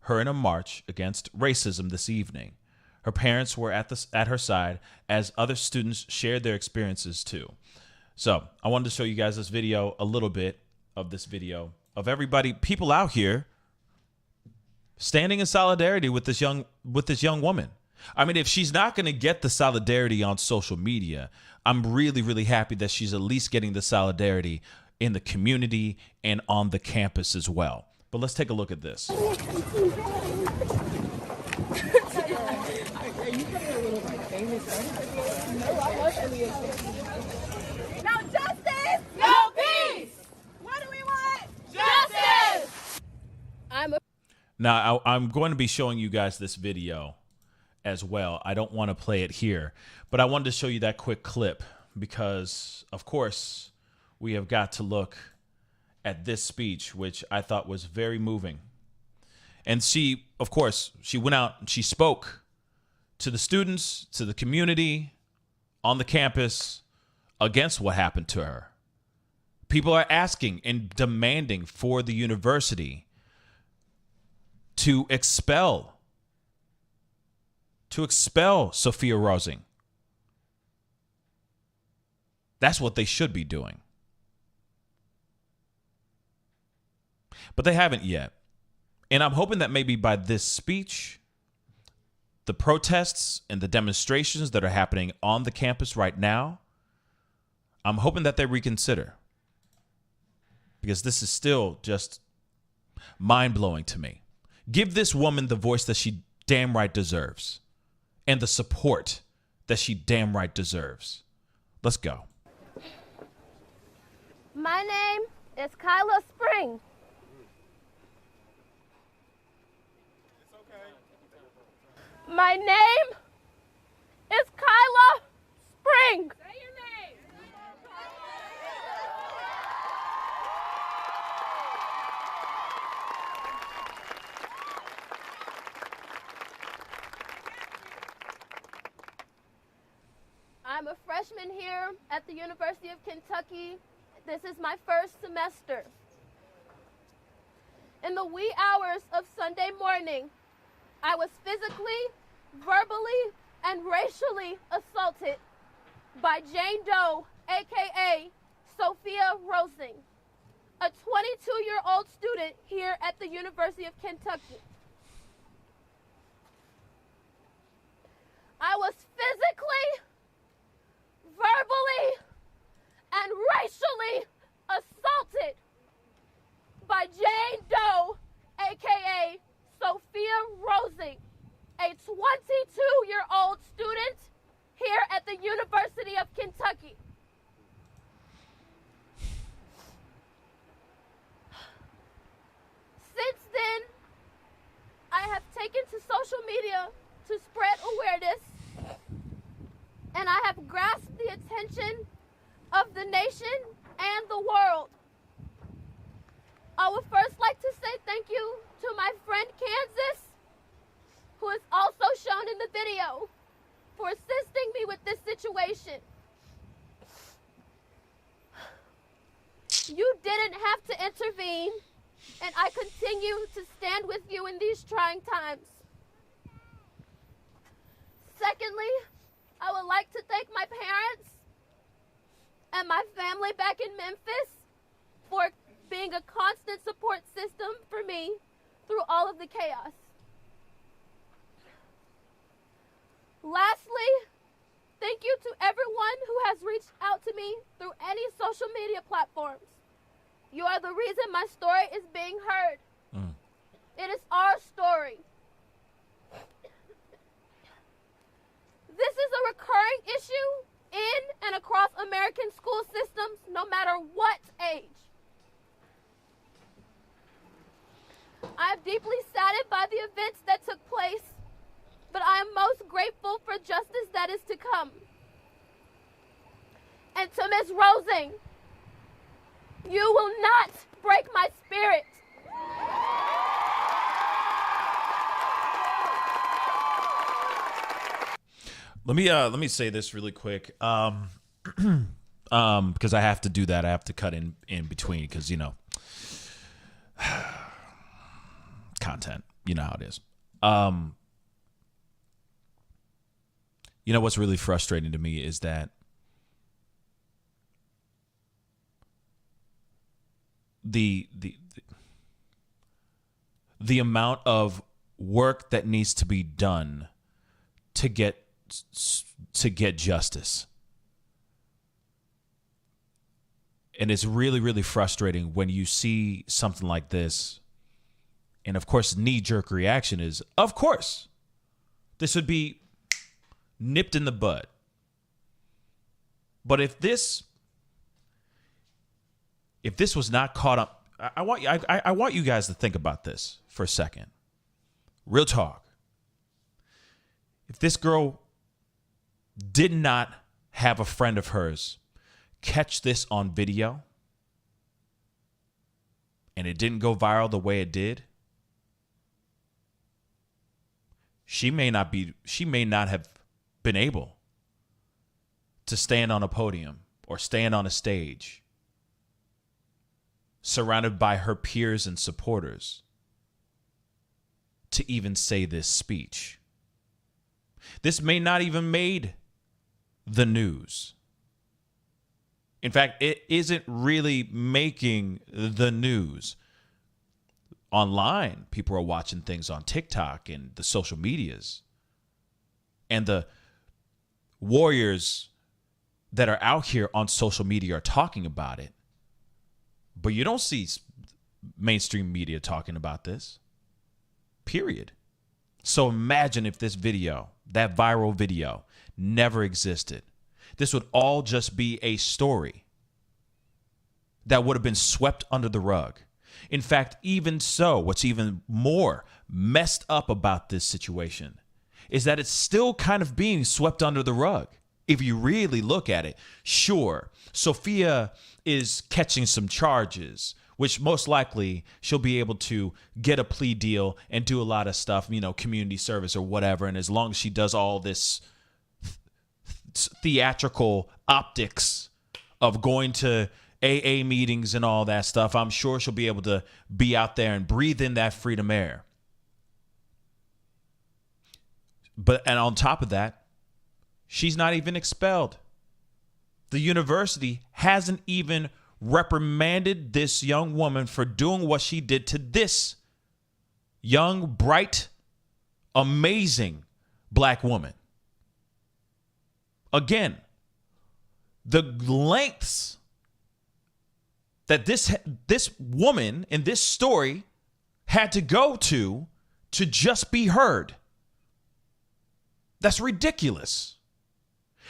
her in a march against racism this evening. Her parents were at her side as other students shared their experiences too. So I wanted to show you guys this video, a little bit of this video of people out here standing in solidarity with this young woman. I mean, if she's not going to get the solidarity on social media, I'm really, really happy that she's at least getting the solidarity in the community and on the campus as well. But let's take a look at this. No justice! No peace! What do we want? Justice! Now, I'm going to be showing you guys this video as well. I don't want to play it here, but I wanted to show you that quick clip because, of course, we have got to look at this speech, which I thought was very moving. And she, of course, she went out and she spoke to the students, to the community on the campus against what happened to her. People are asking and demanding for the university to expel Sophia Rosing. That's what they should be doing. But they haven't yet. And I'm hoping that maybe by this speech, the protests and the demonstrations that are happening on the campus right now, I'm hoping that they reconsider. Because this is still just mind-blowing to me. Give this woman the voice that she damn right deserves and the support that she damn right deserves. Let's go. My name is Kyla Spring. My name is Kyla Spring. Say your name. I'm a freshman here at the University of Kentucky. This is my first semester. In the wee hours of Sunday morning, I was physically, verbally, and racially assaulted by Jane Doe, aka Sophia Rosing, a 22-year-old student here at the University of Kentucky. I was physically, verbally, and racially assaulted by Jane Doe, aka Sophia Rosing, a 22-year-old student here at the University of Kentucky. Since then, I have taken to social media to spread awareness, and I have grasped the attention of the nation and the world. I would first like to say thank you to my friend Kansas, who is also shown in the video, for assisting me with this situation. You didn't have to intervene, and I continue to stand with you in these trying times. Secondly, I would like to thank my parents and my family back in Memphis for being a constant support system for me through all of the chaos. Lastly, thank you to everyone who has reached out to me through any social media platforms. You are the reason my story is being heard. It is our story. This is a recurring issue in and across American school systems, no matter what age. I am deeply saddened by the events that took place, but I am most grateful for justice that is to come. And to Ms. Rosing, you will not break my spirit. Let me say this really quick. Because I have to do that. I have to cut in between because, you know, content, you know how it is. You know, what's really frustrating to me is that the amount of work that needs to be done to get justice. And it's really, really frustrating when you see something like this. And of course, knee-jerk reaction is, of course, this would be nipped in the bud. But if this was not caught up, I want you guys to think about this for a second. Real talk. If this girl did not have a friend of hers catch this on video and it didn't go viral the way it did, she may not have been able to stand on a podium or stand on a stage surrounded by her peers and supporters to even say this speech. This may not even made the news. In fact, it isn't really making the news. Online, people are watching things on TikTok and the social medias. And the warriors that are out here on social media are talking about it. But you don't see mainstream media talking about this. Period. So imagine if this video, that viral video, never existed. This would all just be a story that would have been swept under the rug. In fact, even so, what's even more messed up about this situation is that it's still kind of being swept under the rug. If you really look at it, sure, Sophia is catching some charges, which most likely she'll be able to get a plea deal and do a lot of stuff, you know, community service or whatever. And as long as she does all this theatrical optics of going to AA meetings and all that stuff, I'm sure she'll be able to be out there and breathe in that freedom air. And on top of that, she's not even expelled. The university hasn't even reprimanded this young woman for doing what she did to this young, bright, amazing black woman. Again, the lengths that this woman in this story had to go to just be heard. That's ridiculous.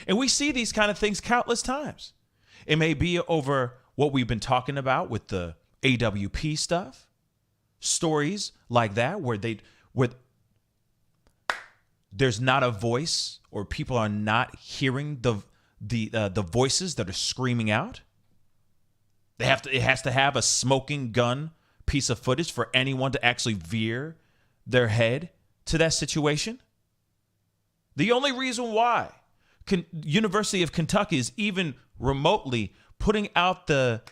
And we see these kind of things countless times. It may be over what we've been talking about with the AWP stuff, stories like that where there's not a voice or people are not hearing the voices that are screaming out. It has to have a smoking gun piece of footage for anyone to actually veer their head to that situation. The only reason why University of Kentucky is even remotely putting out the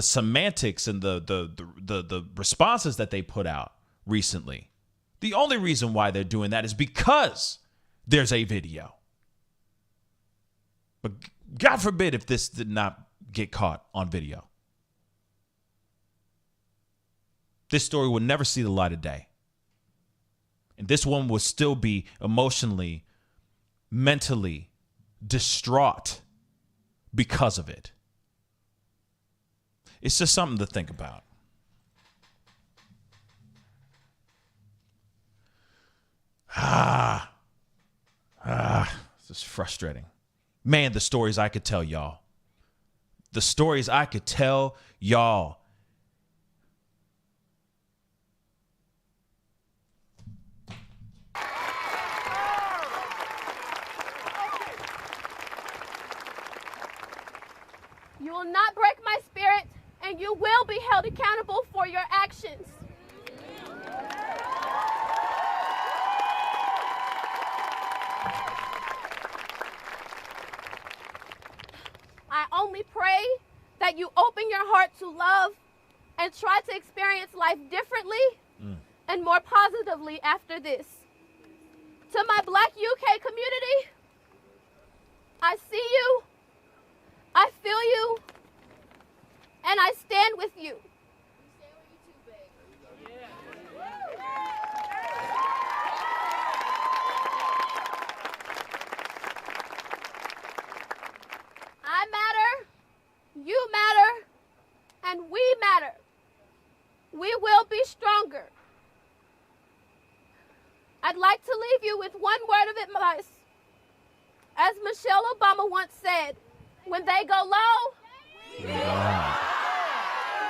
semantics and the responses that they put out recently, the only reason why they're doing that is because there's a video. But God forbid if this did not get caught on video. This story would never see the light of day. And this one would still be emotionally, mentally distraught because of it. It's just something to think about. This is frustrating. Man, the stories I could tell y'all. The stories I could tell y'all. You will not break my spirit, and you will be held accountable for your actions. I only pray that you open your heart to love and try to experience life differently and more positively after this. To my Black UK community, I see you, I feel you, and I stand with you. I matter, you matter, and we matter. We will be stronger. I'd like to leave you with one word of advice. As Michelle Obama once said, when they go low, we go high.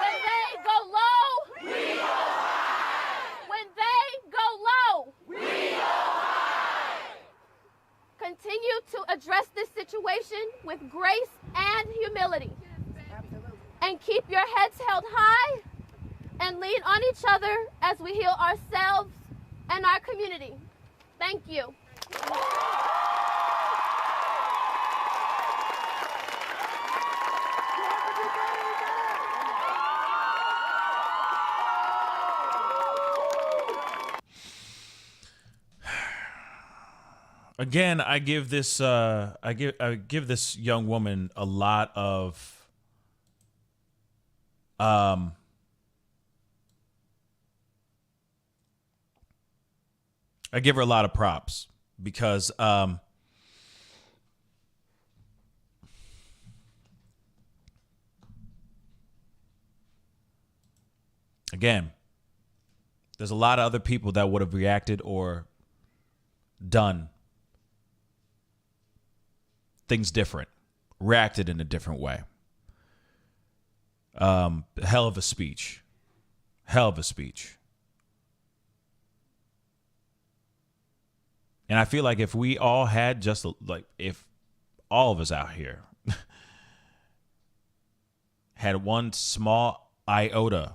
When they go low, we go high. When they go low, we go high. Continue to address this situation with grace and humility. And keep your heads held high and lean on each other as we heal ourselves and our community. Thank you. Again, I give this this young woman a lot of I give her a lot of props because again, there's a lot of other people that would have reacted or done things different, reacted in a different way. Hell of a speech. Hell of a speech. And I feel like if we all had just like, if all of us out here had one small iota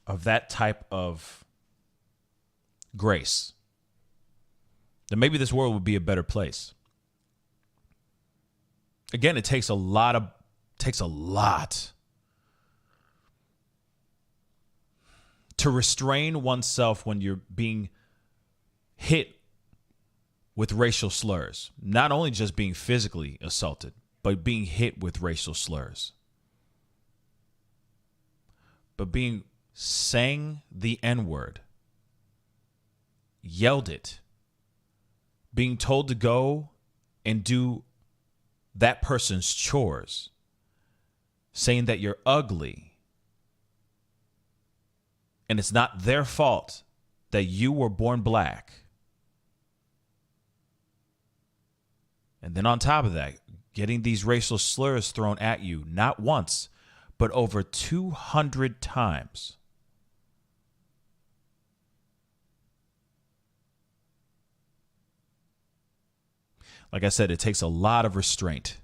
of that type of grace, then maybe this world would be a better place. Again, it takes a lot to restrain oneself when you're being hit with racial slurs. Not only just being physically assaulted, but being hit with racial slurs. But being sang the N-word, yelled it, being told to go and do that person's chores, saying that you're ugly, and it's not their fault that you were born black. And then on top of that, getting these racial slurs thrown at you, not once, but over 200 times. Like I said, it takes a lot of restraint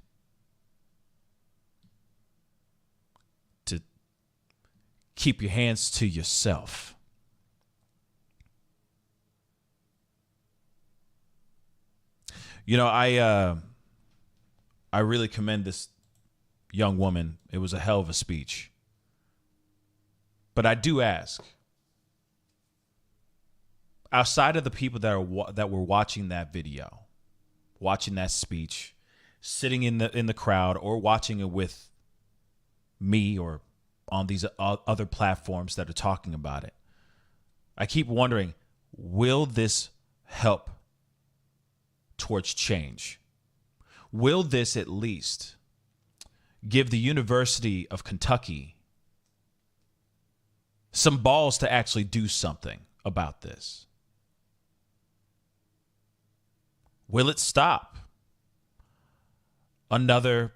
to keep your hands to yourself. You know, I really commend this young woman. It was a hell of a speech. But I do ask, outside of the people that were watching that video, watching that speech, sitting in the crowd, or watching it with me or on these other platforms that are talking about it, I keep wondering, will this help towards change? Will this at least give the University of Kentucky some balls to actually do something about this? Will it stop another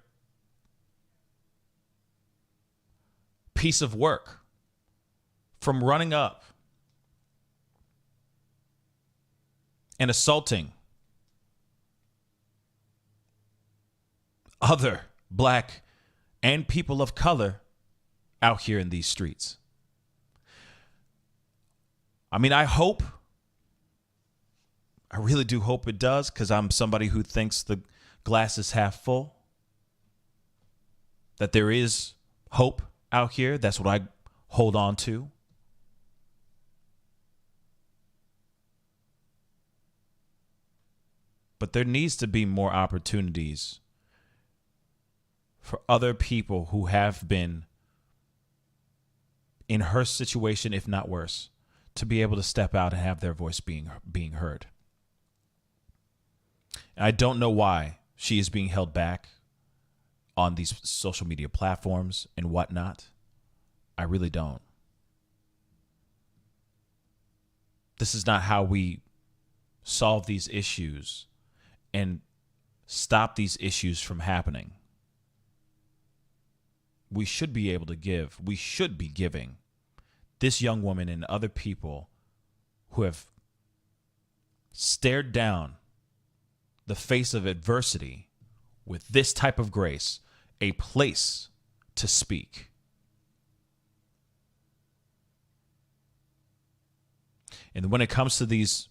piece of work from running up and assaulting other black and people of color out here in these streets? I mean, I really do hope it does, because I'm somebody who thinks the glass is half full, that there is hope out here. That's what I hold on to. But there needs to be more opportunities for other people who have been in her situation, if not worse, to be able to step out and have their voice being heard. And I don't know why she is being held back on these social media platforms and whatnot. I really don't. This is not how we solve these issues and stop these issues from happening. We should be giving this young woman and other people who have stared down the face of adversity with this type of grace a place to speak. And when it comes to these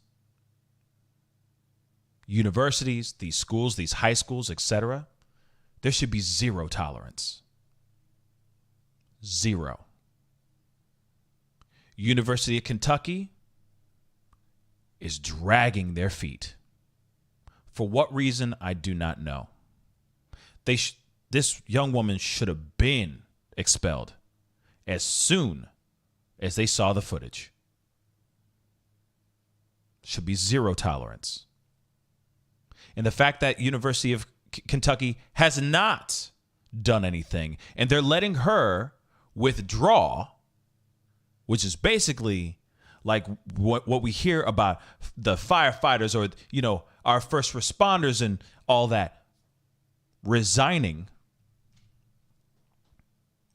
universities, these schools, these high schools, etc., there should be zero tolerance. Zero. University of Kentucky is dragging their feet. For what reason, I do not know. This young woman should have been expelled as soon as they saw the footage. Should be zero tolerance. And the fact that University of Kentucky has not done anything, and they're letting her withdraw, which is basically like what we hear about the firefighters or, you know, our first responders and all that resigning.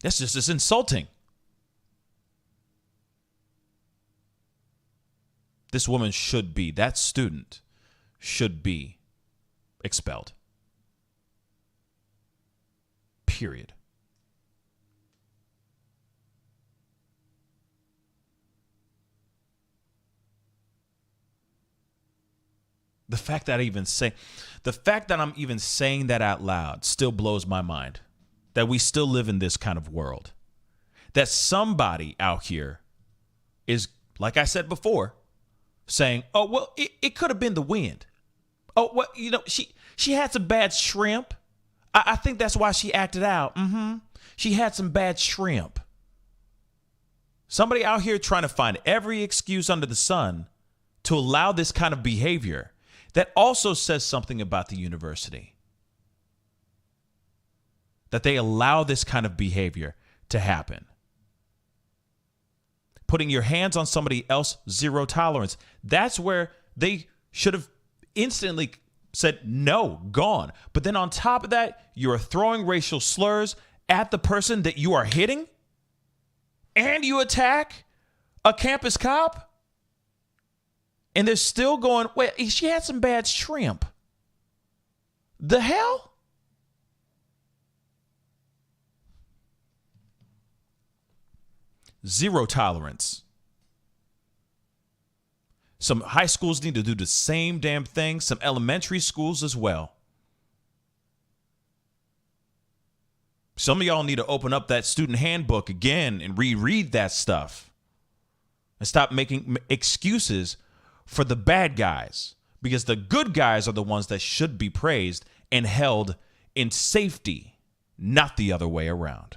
That's just as insulting. This woman should be, that student should be expelled. Period. The fact that I'm even saying that out loud still blows my mind. That we still live in this kind of world. That somebody out here is, like I said before, saying, "Oh, well, it could have been the wind. Oh, well, you know, she had some bad shrimp. I think that's why she acted out. She had some bad shrimp." Somebody out here trying to find every excuse under the sun to allow this kind of behavior. That also says something about the university. That they allow this kind of behavior to happen. Putting your hands on somebody else, zero tolerance. That's where they should have instantly said, no, gone. But then on top of that, you are throwing racial slurs at the person that you are hitting, and you attack a campus cop. And they're still going, well, she had some bad shrimp. The hell? Zero tolerance. Some high schools need to do the same damn thing. Some elementary schools as well. Some of y'all need to open up that student handbook again and reread that stuff. And stop making excuses for the bad guys. Because the good guys are the ones that should be praised and held in safety, not the other way around.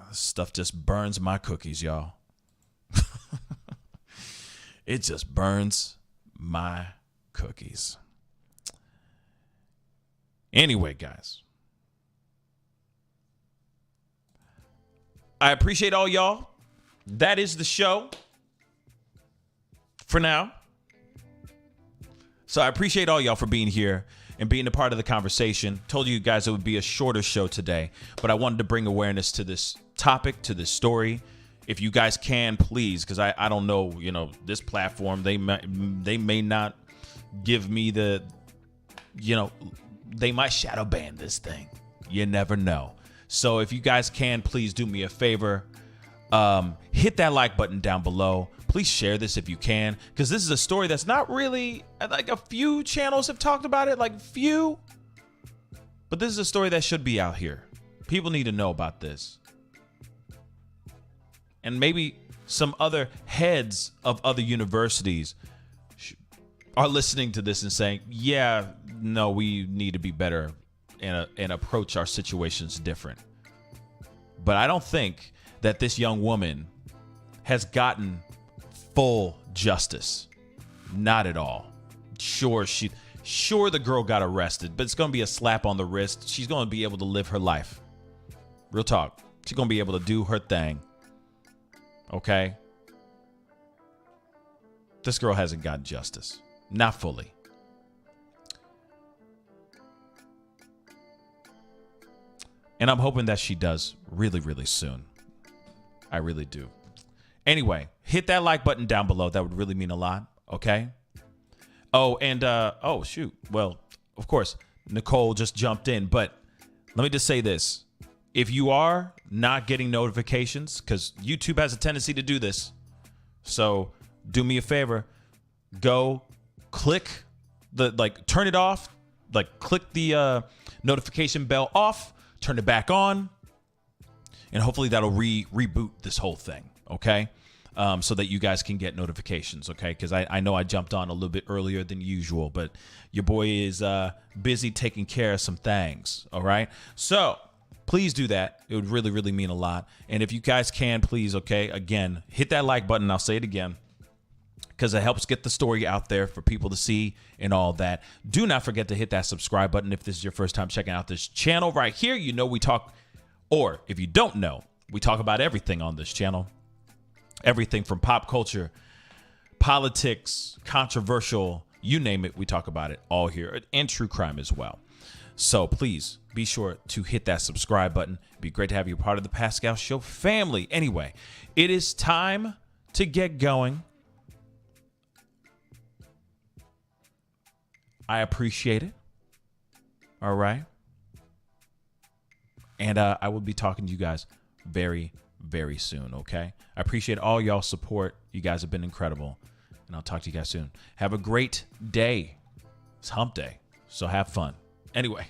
This stuff just burns my cookies, y'all. It just burns my cookies. Anyway, guys, I appreciate all y'all. That is the show for now. So I appreciate all y'all for being here and being a part of the conversation. Told you guys it would be a shorter show today, but I wanted to bring awareness to this topic, to this story. If you guys can, please, because I don't know, this platform, they may not give me the, they might shadow ban this thing. You never know. So if you guys can, please do me a favor. Hit that like button down below. Please share this if you can, because this is a story that's not really, like, a few channels have talked about it, like few. But this is a story that should be out here. People need to know about this. And maybe some other heads of other universities are listening to this and saying, yeah, no, we need to be better and approach our situations different. But I don't think that this young woman has gotten full justice. Not at all. Sure, the girl got arrested, but it's going to be a slap on the wrist. She's going to be able to live her life. Real talk. She's going to be able to do her thing. Okay? This girl hasn't gotten justice. Not fully. And I'm hoping that she does really, really soon. I really do. Anyway, hit that like button down below. That would really mean a lot. Okay? Oh, and, shoot. Well, of course, Nicole just jumped in. But let me just say this. If you are not getting notifications, because YouTube has a tendency to do this. So do me a favor. Go click turn it off. Click the notification bell off. Turn it back on. And hopefully that'll reboot this whole thing. Okay? So that you guys can get notifications. Okay? Because I know I jumped on a little bit earlier than usual. But your boy is busy taking care of some things. All right? So please do that. It would really, really mean a lot. And if you guys can, please, okay, again, hit that like button. I'll say it again, because it helps get the story out there for people to see and all that. Do not forget to hit that subscribe button if this is your first time checking out this channel right here. We talk, or if you don't know, we talk about everything on this channel. Everything from pop culture, politics, controversial, you name it, we talk about it all here, and true crime as well. So please be sure to hit that subscribe button. It'd be great to have you part of the Pascal Show family. Anyway, it is time to get going. I appreciate it. All right. And I will be talking to you guys very, very soon. Okay. I appreciate all y'all's support. You guys have been incredible. And I'll talk to you guys soon. Have a great day. It's hump day, so have fun. Anyway,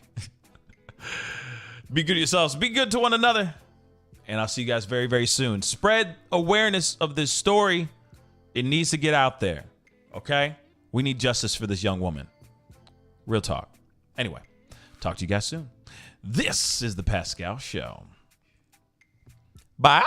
be good to yourselves. Be good to one another. And I'll see you guys very, very soon. Spread awareness of this story. It needs to get out there. Okay? We need justice for this young woman. Real talk. Anyway, talk to you guys soon. This is the Pascal Show. Bye.